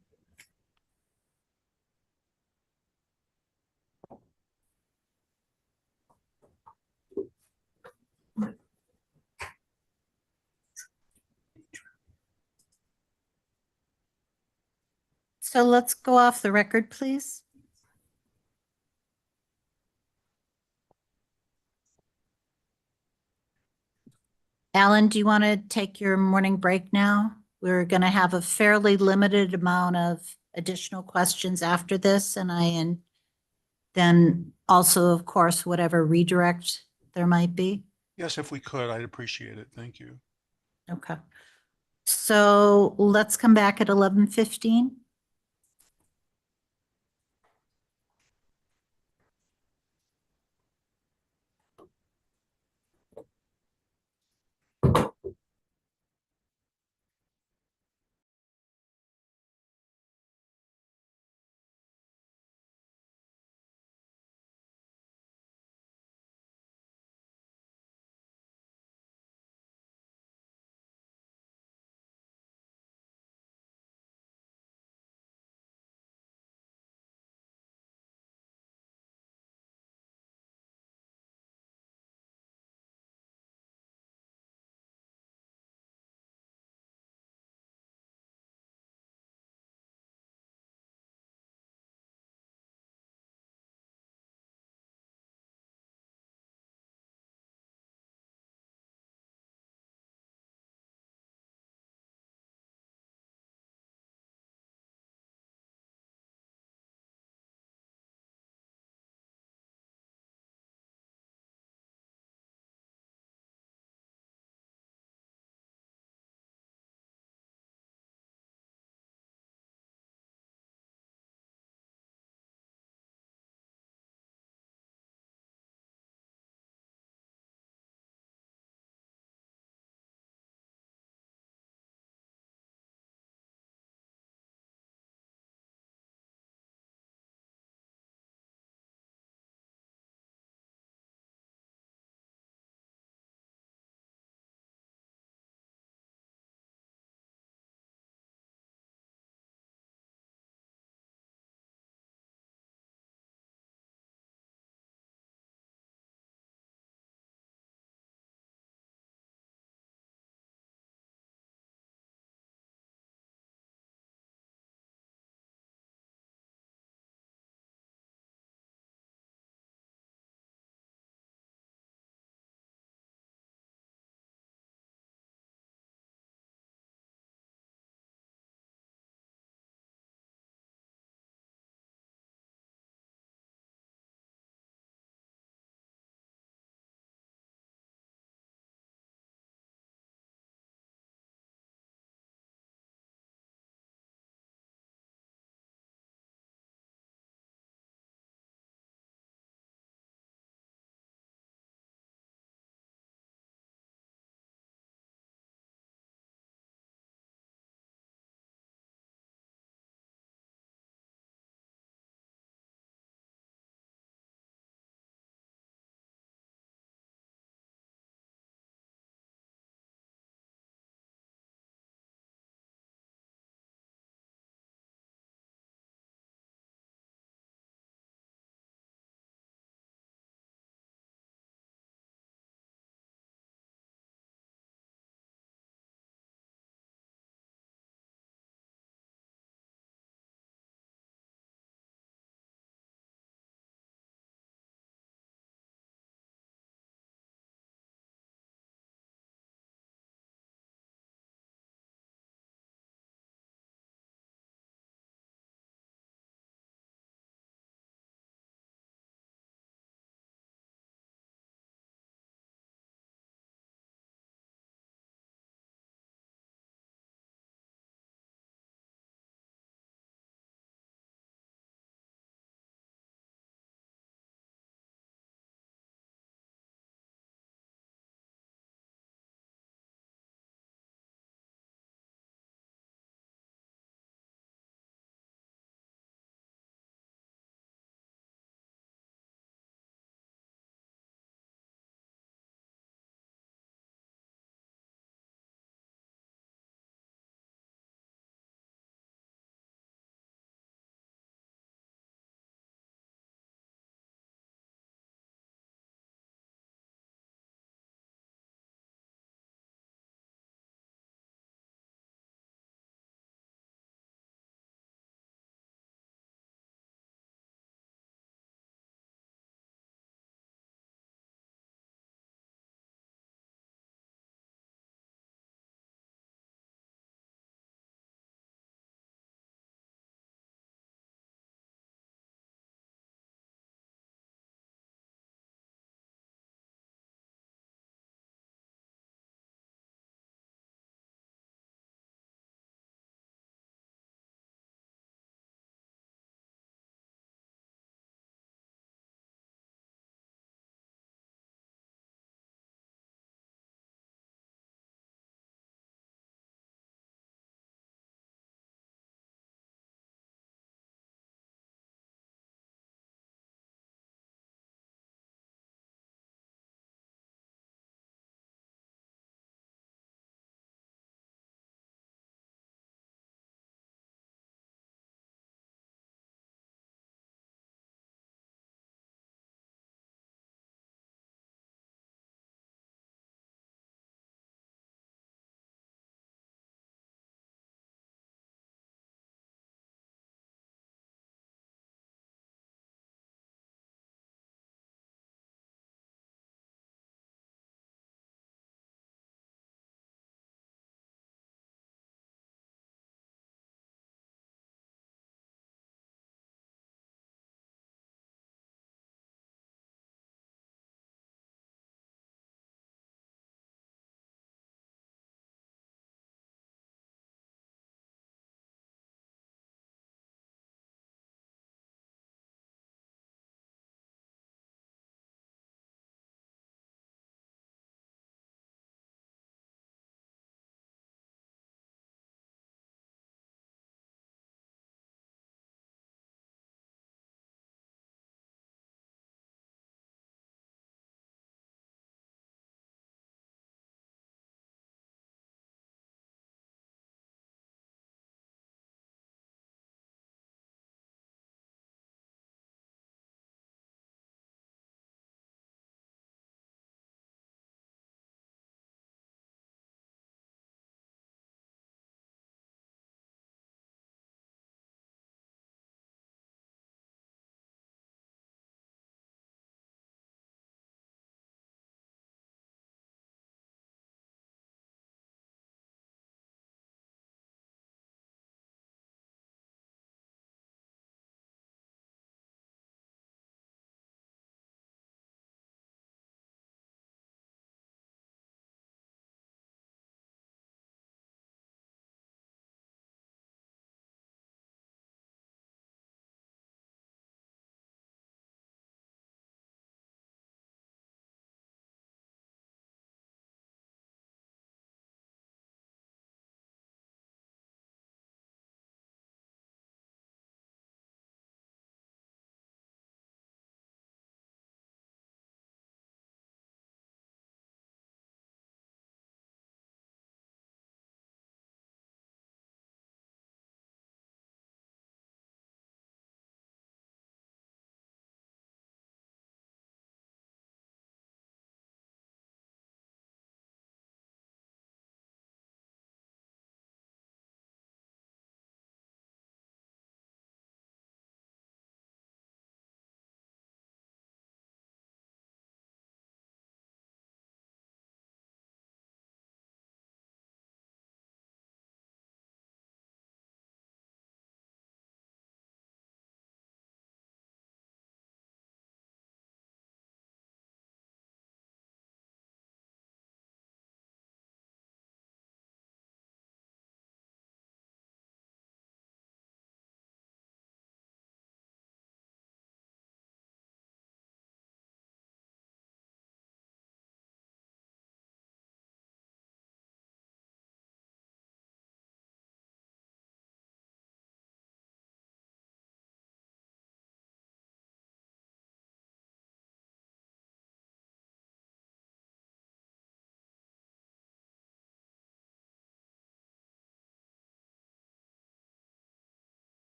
So let's go off the record, please. Alan, do you want to take your morning break now? We're going to have a fairly limited amount of additional questions after this, and then also, of course, whatever redirect there might be. Yes, if we could, I'd appreciate it. Thank you. Okay. So let's come back at 11:15.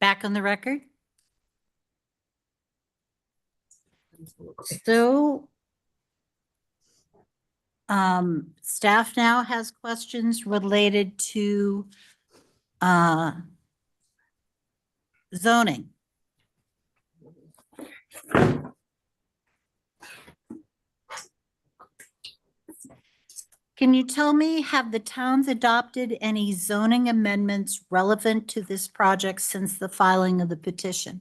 Back on the record. So staff now has questions related to zoning. Can you tell me, have the towns adopted any zoning amendments relevant to this project since the filing of the petition?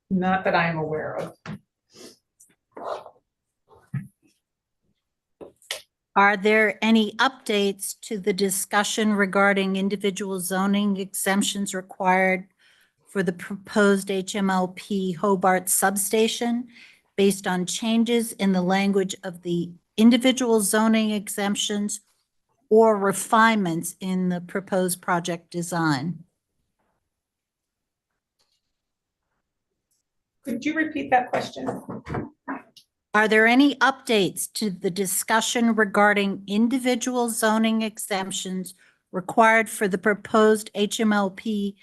Not that I am aware of. Are there any updates to the discussion regarding individual zoning exemptions required for the proposed HMLP Hobart substation based on changes in the language of the individual zoning exemptions or refinements in the proposed project design? Could you repeat that question? Are there any updates to the discussion regarding individual zoning exemptions required for the proposed HMLP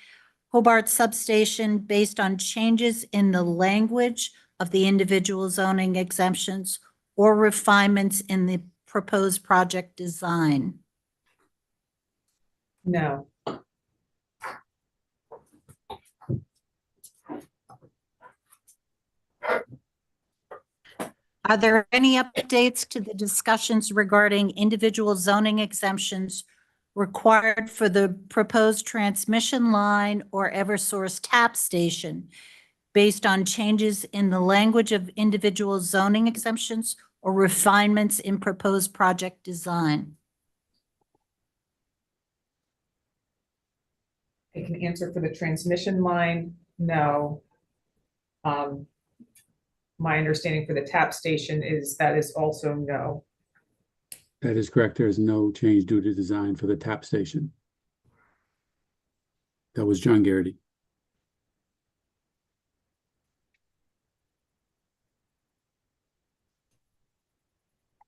Hobart substation based on changes in the language of the individual zoning exemptions or refinements in the proposed project design? No. Are there any updates to the discussions regarding individual zoning exemptions required for the proposed transmission line or Eversource tap station based on changes in the language of individual zoning exemptions or refinements in proposed project design? I can answer for the transmission line, no. My understanding for the tap station is that is also no. That is correct. There is no change due to design for the tap station. That was John Garrity.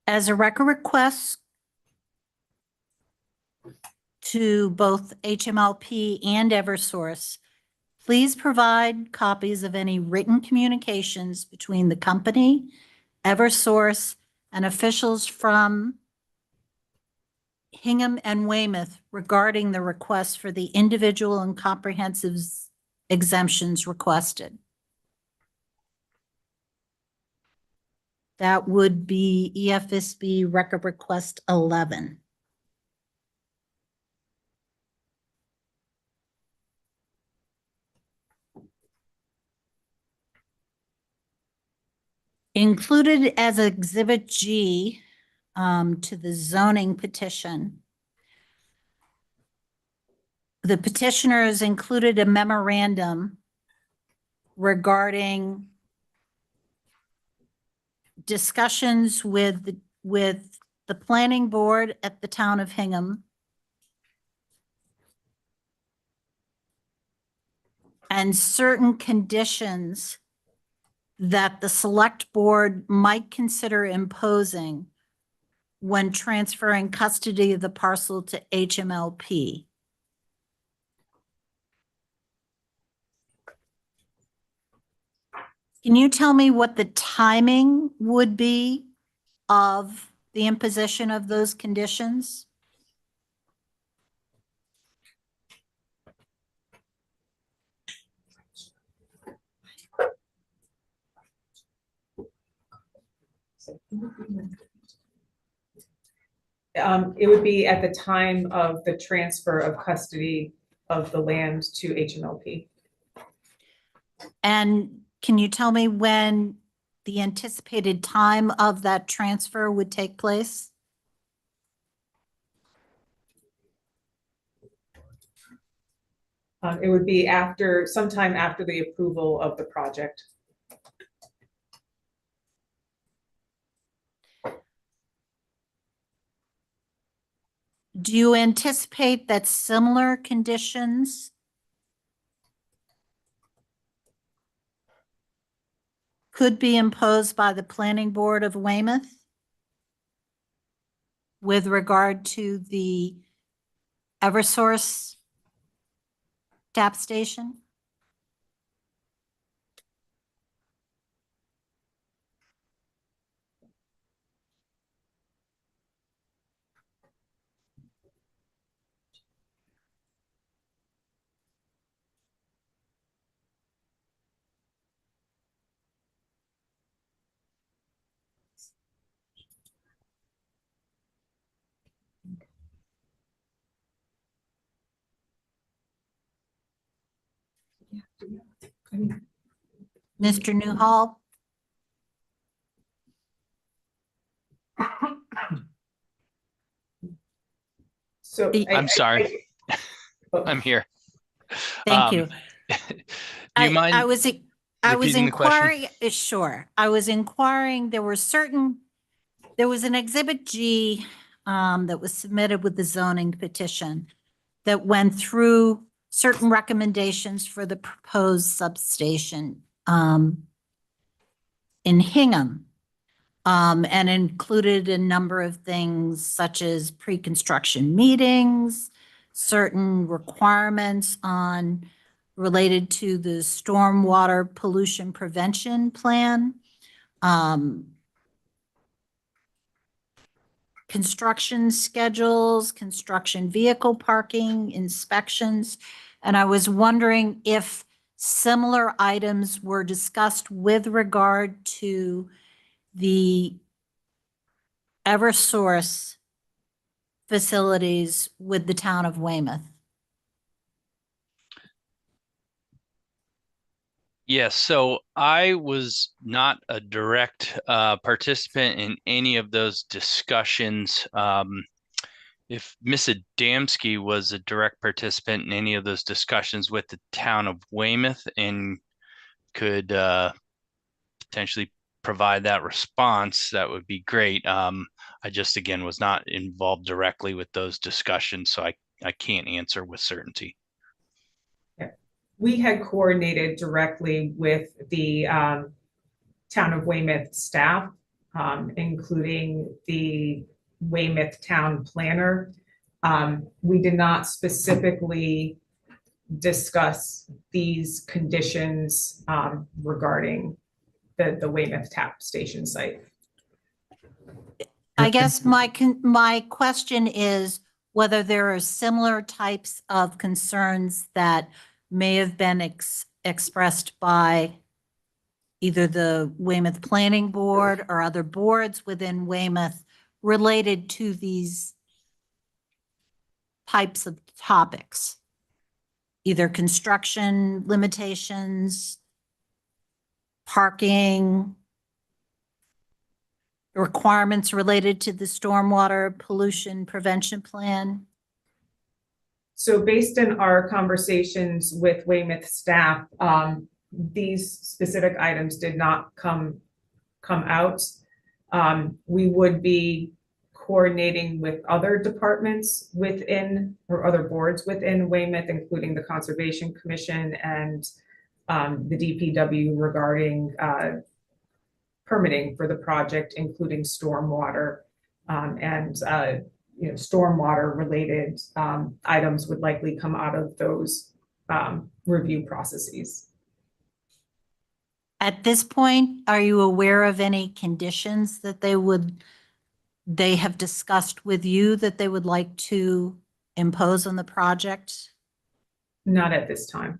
As a record request to both HMLP and Eversource, please provide copies of any written communications between the company, Eversource, and officials from Hingham and Weymouth regarding the request for the individual and comprehensive exemptions requested. That would be EFSB Record Request 11. Included as Exhibit G to the zoning petition, the petitioner has included a memorandum regarding discussions with the planning board at the town of Hingham and certain conditions that the select board might consider imposing when transferring custody of the parcel to HMLP. Can you tell me what the timing would be of the imposition of those conditions? It would be at the time of the transfer of custody of the land to HMLP. And can you tell me when the anticipated time of that transfer would take place? It would be sometime after the approval of the project. Do you anticipate that similar conditions could be imposed by the Planning Board of Weymouth with regard to the Eversource tap station? Mr. Newhall? So I'm sorry. I'm here. Thank you. Do you mind I was repeating the question? inquiring, sure. I was inquiring, there was an Exhibit G that was submitted with the zoning petition that went through certain recommendations for the proposed substation in Hingham, and included a number of things such as pre-construction meetings, certain requirements related to the stormwater pollution prevention plan, construction schedules, construction vehicle parking, inspections. And I was wondering if similar items were discussed with regard to the Eversource facilities with the town of Weymouth. Yes, so I was not a direct participant in any of those discussions. If Ms. Adamski was a direct participant in any of those discussions with the town of Weymouth and could potentially provide that response, that would be great. I just, again, was not involved directly with those discussions, so I can't answer with certainty. We had coordinated directly with the town of Weymouth staff, including the Weymouth town planner. We did not specifically discuss these conditions regarding the Weymouth tap station site. I guess my question is whether there are similar types of concerns that may have been expressed by either the Weymouth Planning Board or other boards within Weymouth related to these types of topics, either construction limitations, parking, requirements related to the stormwater pollution prevention plan? So based on our conversations with Weymouth staff, these specific items did not come out. We would be coordinating with other departments within or other boards within Weymouth, including the Conservation Commission and the D.P.U. regarding permitting for the project, including stormwater and stormwater related items would likely come out of those review processes. At this point, are you aware of any conditions that they have discussed with you that they would like to impose on the project? Not at this time.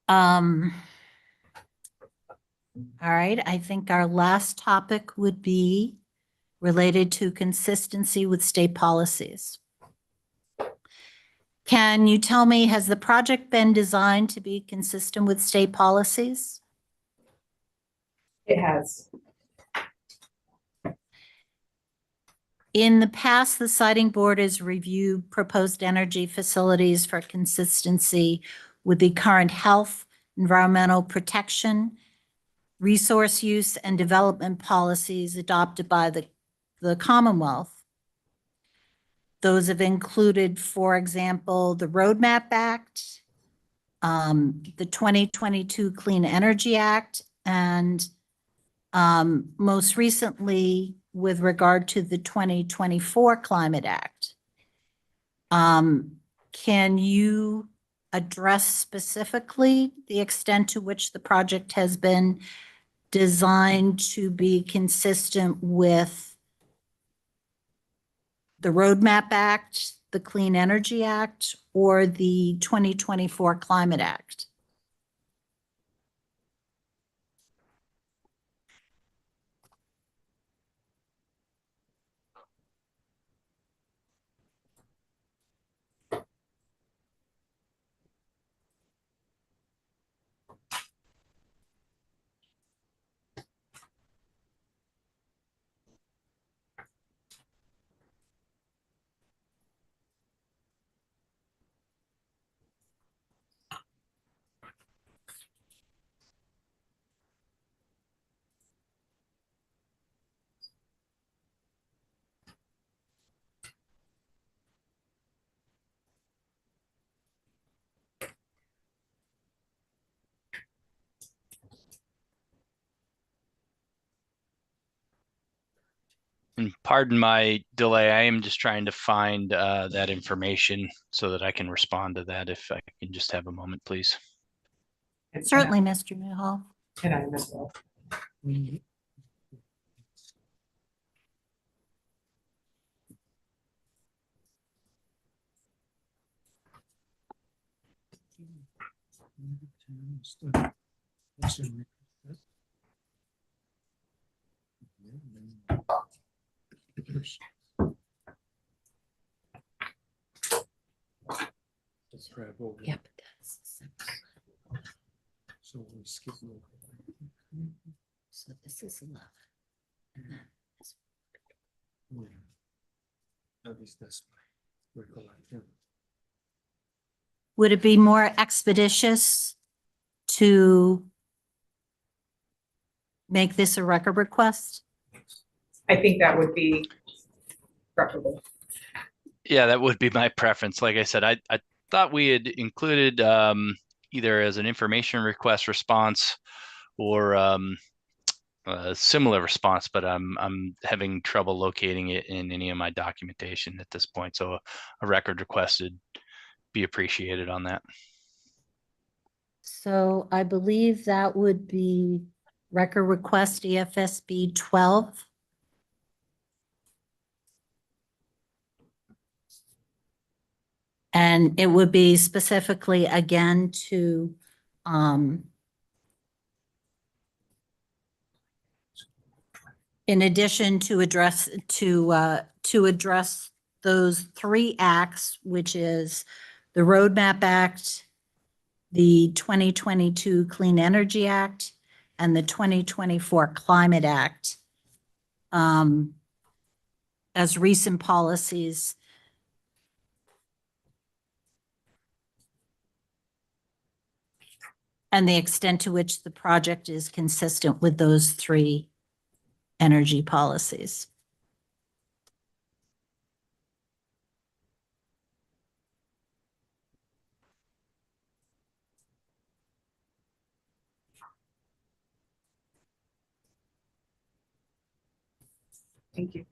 All right, I think our last topic would be related to consistency with state policies. Can you tell me, has the project been designed to be consistent with state policies? It has. In the past, the siting board has reviewed proposed energy facilities for consistency with the current health, environmental protection, resource use, and development policies adopted by the Commonwealth. Those have included, for example, the Roadmap Act, the 2022 Clean Energy Act, and most recently with regard to the 2024 Climate Act. Can you address specifically the extent to which the project has been designed to be consistent with the Roadmap Act, the Clean Energy Act, or the 2024 Climate Act? And pardon my delay. I am just trying to find that information so that I can respond to that. If I can just have a moment, please. Certainly, Mr. Newhall. And I as well. Yeah, but that's So we skip over. so this is 11. And then this- At least that's my recollection. Would it be more expeditious to make this a record request? I think that would be preferable. Yeah, that would be my preference. Like I said, I thought we had included either as an information request response or a similar response, but I'm having trouble locating it in any of my documentation at this point. So a record request would be appreciated on that. So I believe that would be record request EFSB 12. And it would be specifically again to in addition to address those three acts, which is the Roadmap Act, the 2022 Clean Energy Act, and the 2024 Climate Act, as recent policies and the extent to which the project is consistent with those three energy policies. Thank you.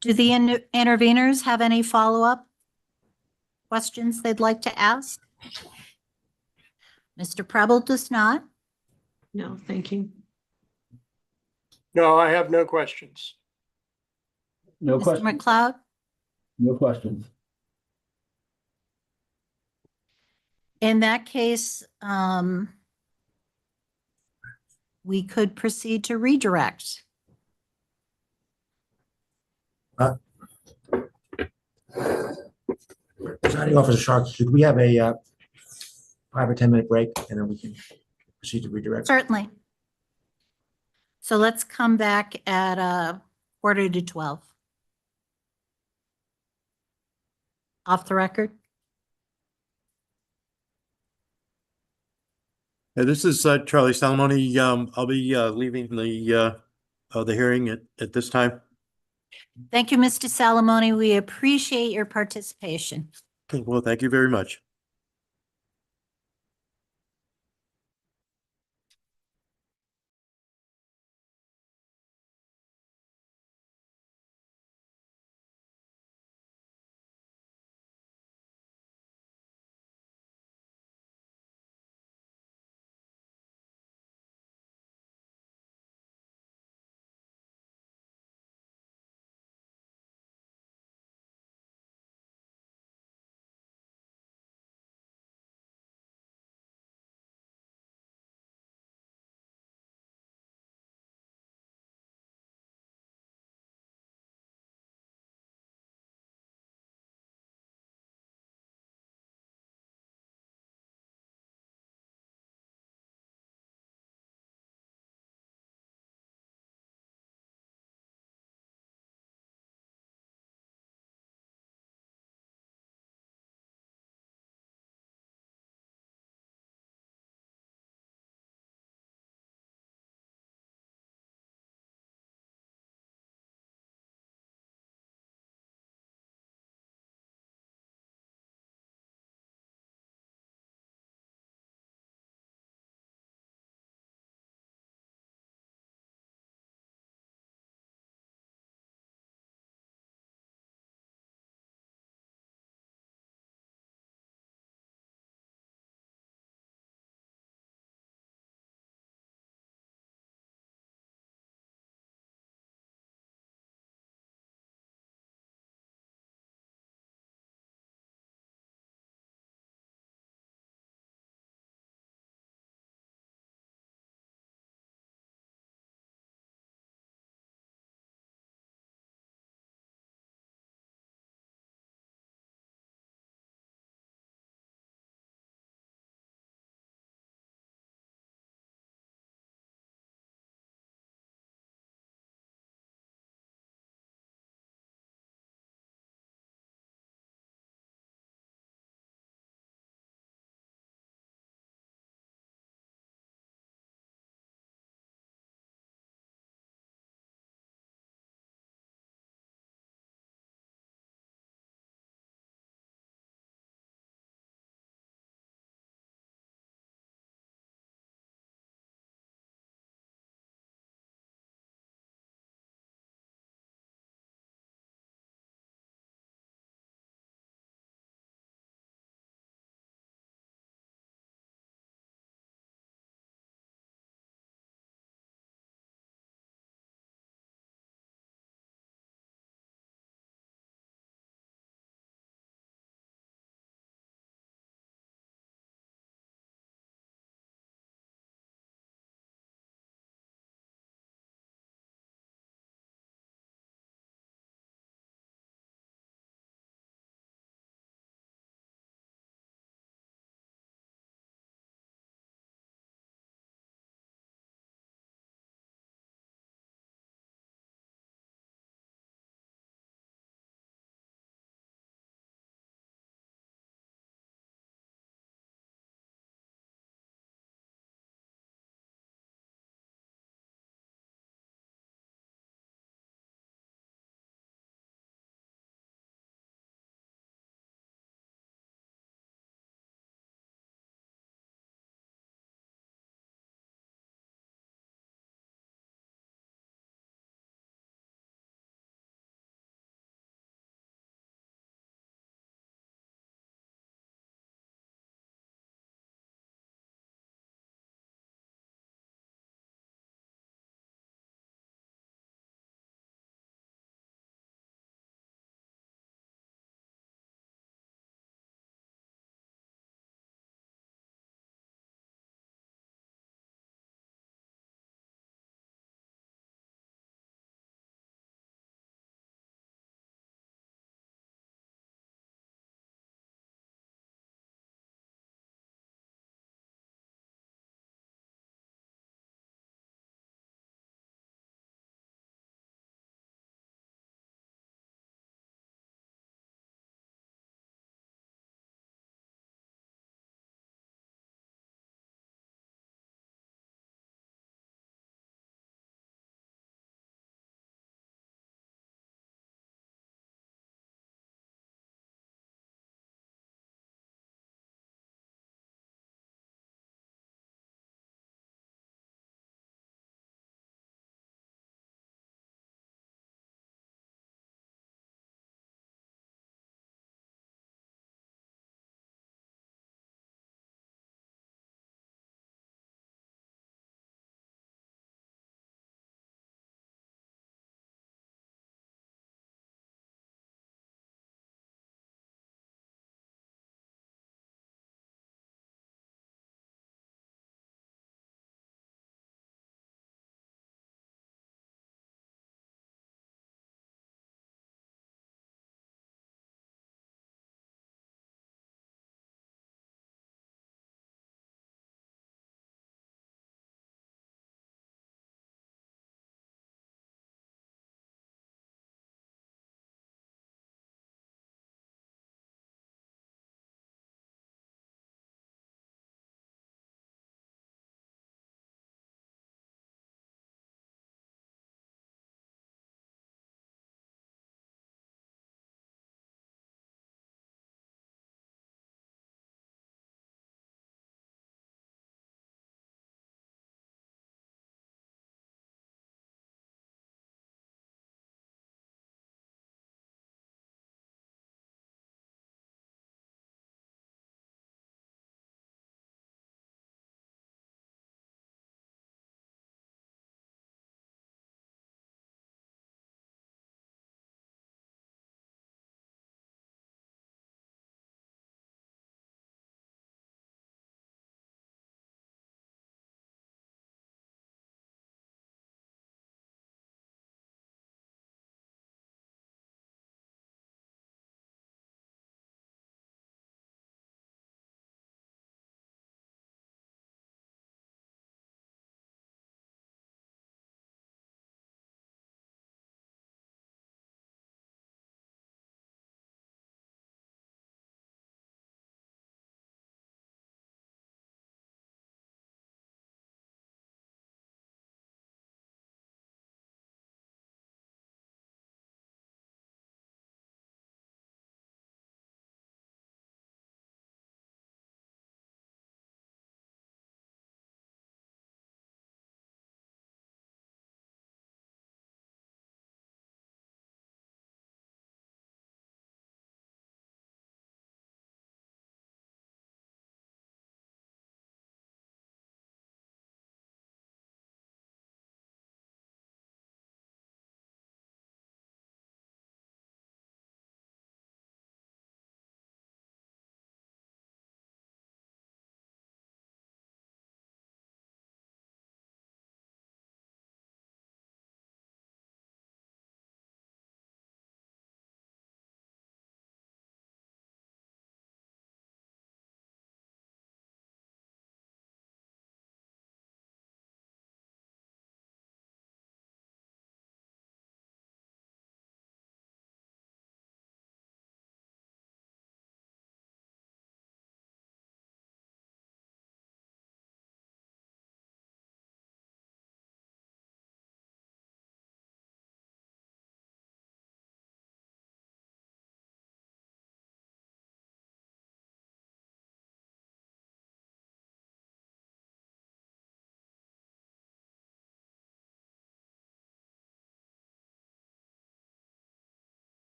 Do the interveners have any follow-up questions they'd like to ask? Mr. Preble does not. No, thank you. No, I have no questions. No Mr. questions. McLeod? No questions. In that case, we could proceed to redirect. Presiding Officer Sharkey, could we have a 5 or 10 minute break and then we can proceed to redirect? Certainly. So let's come back at 11:45. Off the record. This is Charlie Salamone. I'll be leaving the hearing at this time. Thank you, Mr. Salamone. We appreciate your participation. Okay, well, thank you very much.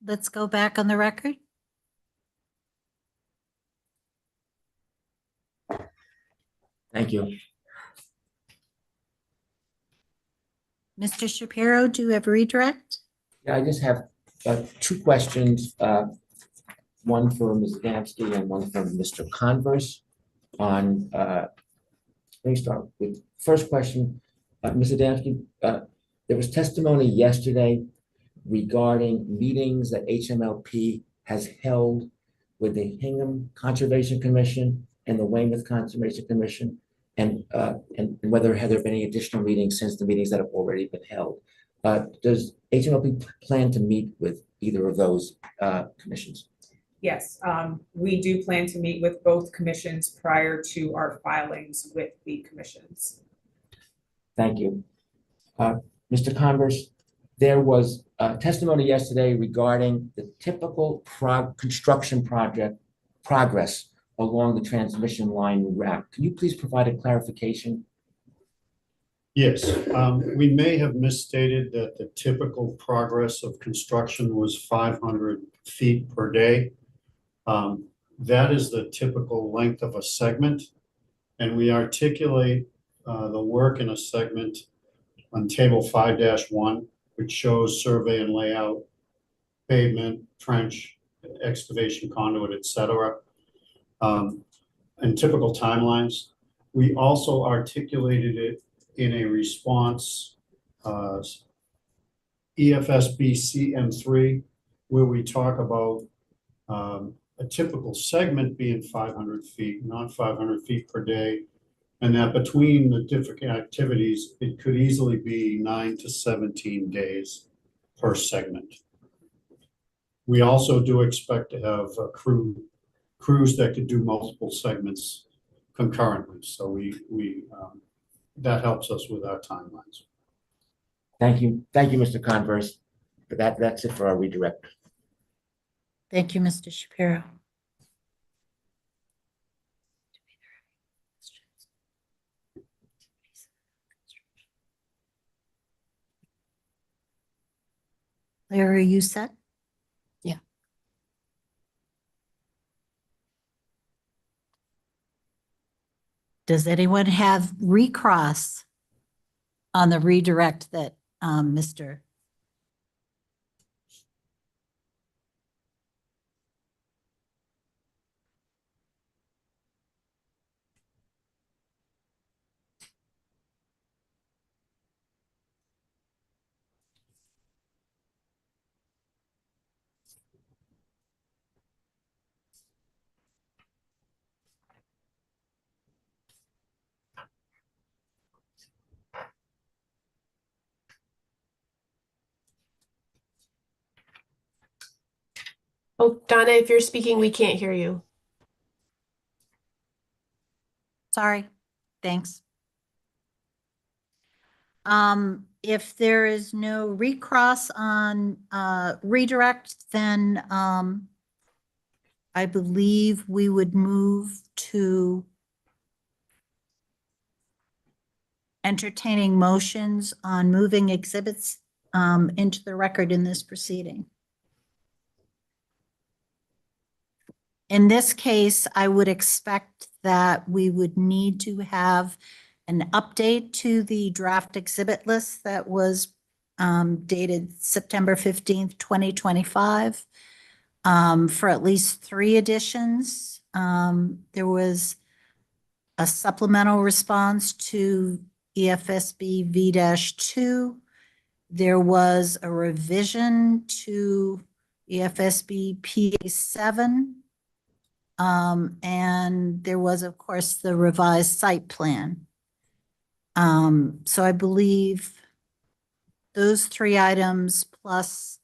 let's go back on the record. Thank you. Mr. Shapiro, do you have redirect? Yeah, I just have two questions, one for Ms. Adamski and one from Mr. Converse on, let me start with first question. Ms. Adamski, there was testimony yesterday regarding meetings that HMLP has held with the Hingham Conservation Commission and the Weymouth Conservation Commission, and whether have there been any additional meetings since the meetings that have already been held. Does HMLP plan to meet with either of those commissions? Yes, we do plan to meet with both commissions prior to our filings with the commissions. Thank you. Mr. Converse, there was testimony yesterday regarding the typical construction project progress along the transmission line route. Can you please provide a clarification? Yes, we may have misstated that the typical progress of construction was 500 feet per day. That is the typical length of a segment, and we articulate the work in a segment on table 5-1, which shows survey and layout, pavement, trench, excavation, conduit, etc., and typical timelines. We also articulated it in a response EFSB CM3, where we talk about a typical segment being 500 feet, not 500 feet per day, and that between the different activities, it could easily be 9 to 17 days per segment. We also do expect to have crews that could do multiple segments concurrently. So we that helps us with our timelines. Thank you, Mr. Converse. But that's it for our redirect. Thank you, Mr. Shapiro. Larry, are you set? Yeah. Does anyone have recross on the redirect that Mr. Oh, Donna, if you're speaking, we can't hear you. Sorry, thanks. If there is no recross on redirect, then I believe we would move to entertaining motions on moving exhibits into the record in this proceeding. In this case, I would expect that we would need to have an update to the draft exhibit list that was dated September 15th, 2025, for at least 3 additions. There was a supplemental response to EFSB V-2. There was a revision to EFSB PA7. And there was, of course, the revised site plan. So I believe those 3 items plus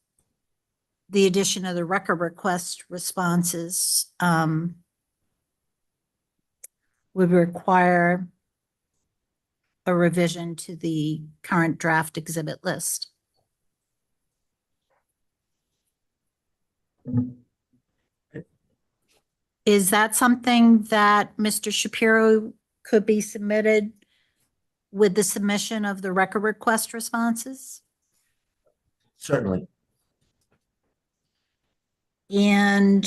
the addition of the record request responses would require a revision to the current draft exhibit list. Is that something that Mr. Shapiro could be submitted with the submission of the record request responses? Certainly. And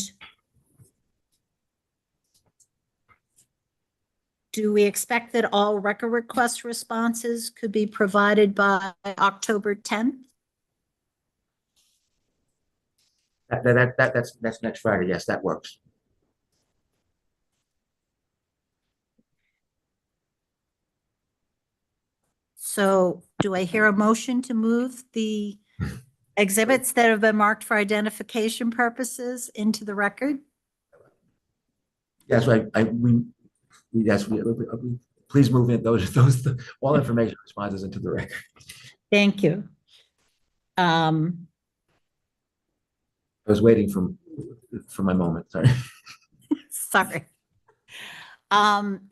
do we expect that all record request responses could be provided by October 10th? That's next Friday. Yes, that works. So do I hear a motion to move the exhibits that have been marked for identification purposes into the record? Yes, we please move in all information responses into the record. Thank you. I was waiting for my moment, sorry. Sorry. And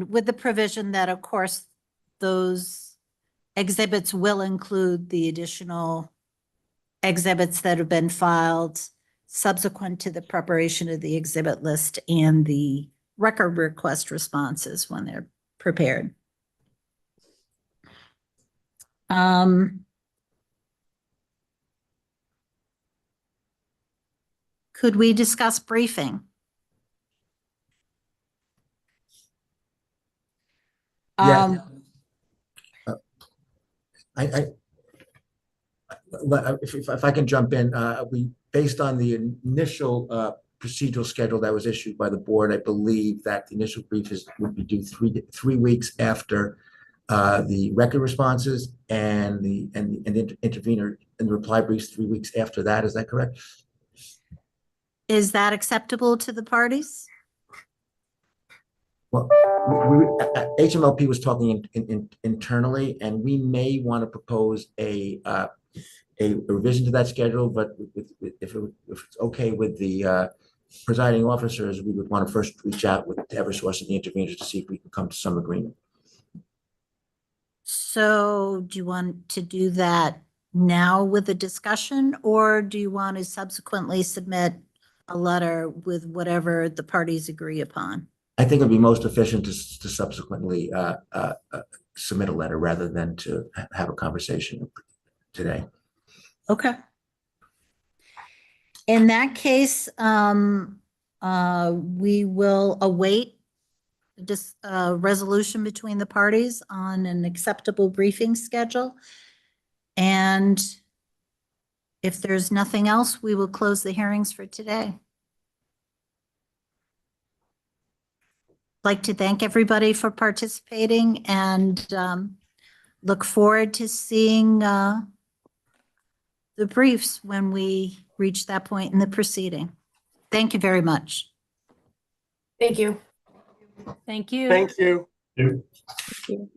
with the provision that, of course, those exhibits will include the additional exhibits that have been filed subsequent to the preparation of the exhibit list and the record request responses when they're prepared. Could we discuss briefing? Yeah. If I can jump in, based on the initial procedural schedule that was issued by the board, I believe that the initial brief would be due 3 weeks after the record responses and the intervener and the reply briefs 3 weeks after that. Is that correct? Is that acceptable to the parties? Well, HMLP was talking internally, and we may want to propose a revision to that schedule, but if it's okay with the presiding officers, we would want to first reach out to Eversource and the interveners to see if we can come to some agreement. So do you want to do that now with a discussion, or do you want to subsequently submit a letter with whatever the parties agree upon? I think it'd be most efficient to subsequently submit a letter rather than to have a conversation today. Okay. In that case, we will await this resolution between the parties on an acceptable briefing schedule. And if there's nothing else, we will close the hearings for today. I'd like to thank everybody for participating and look forward to seeing the briefs when we reach that point in the proceeding. Thank you very much. Thank you. Thank you. Thank you. Yeah. Thank you.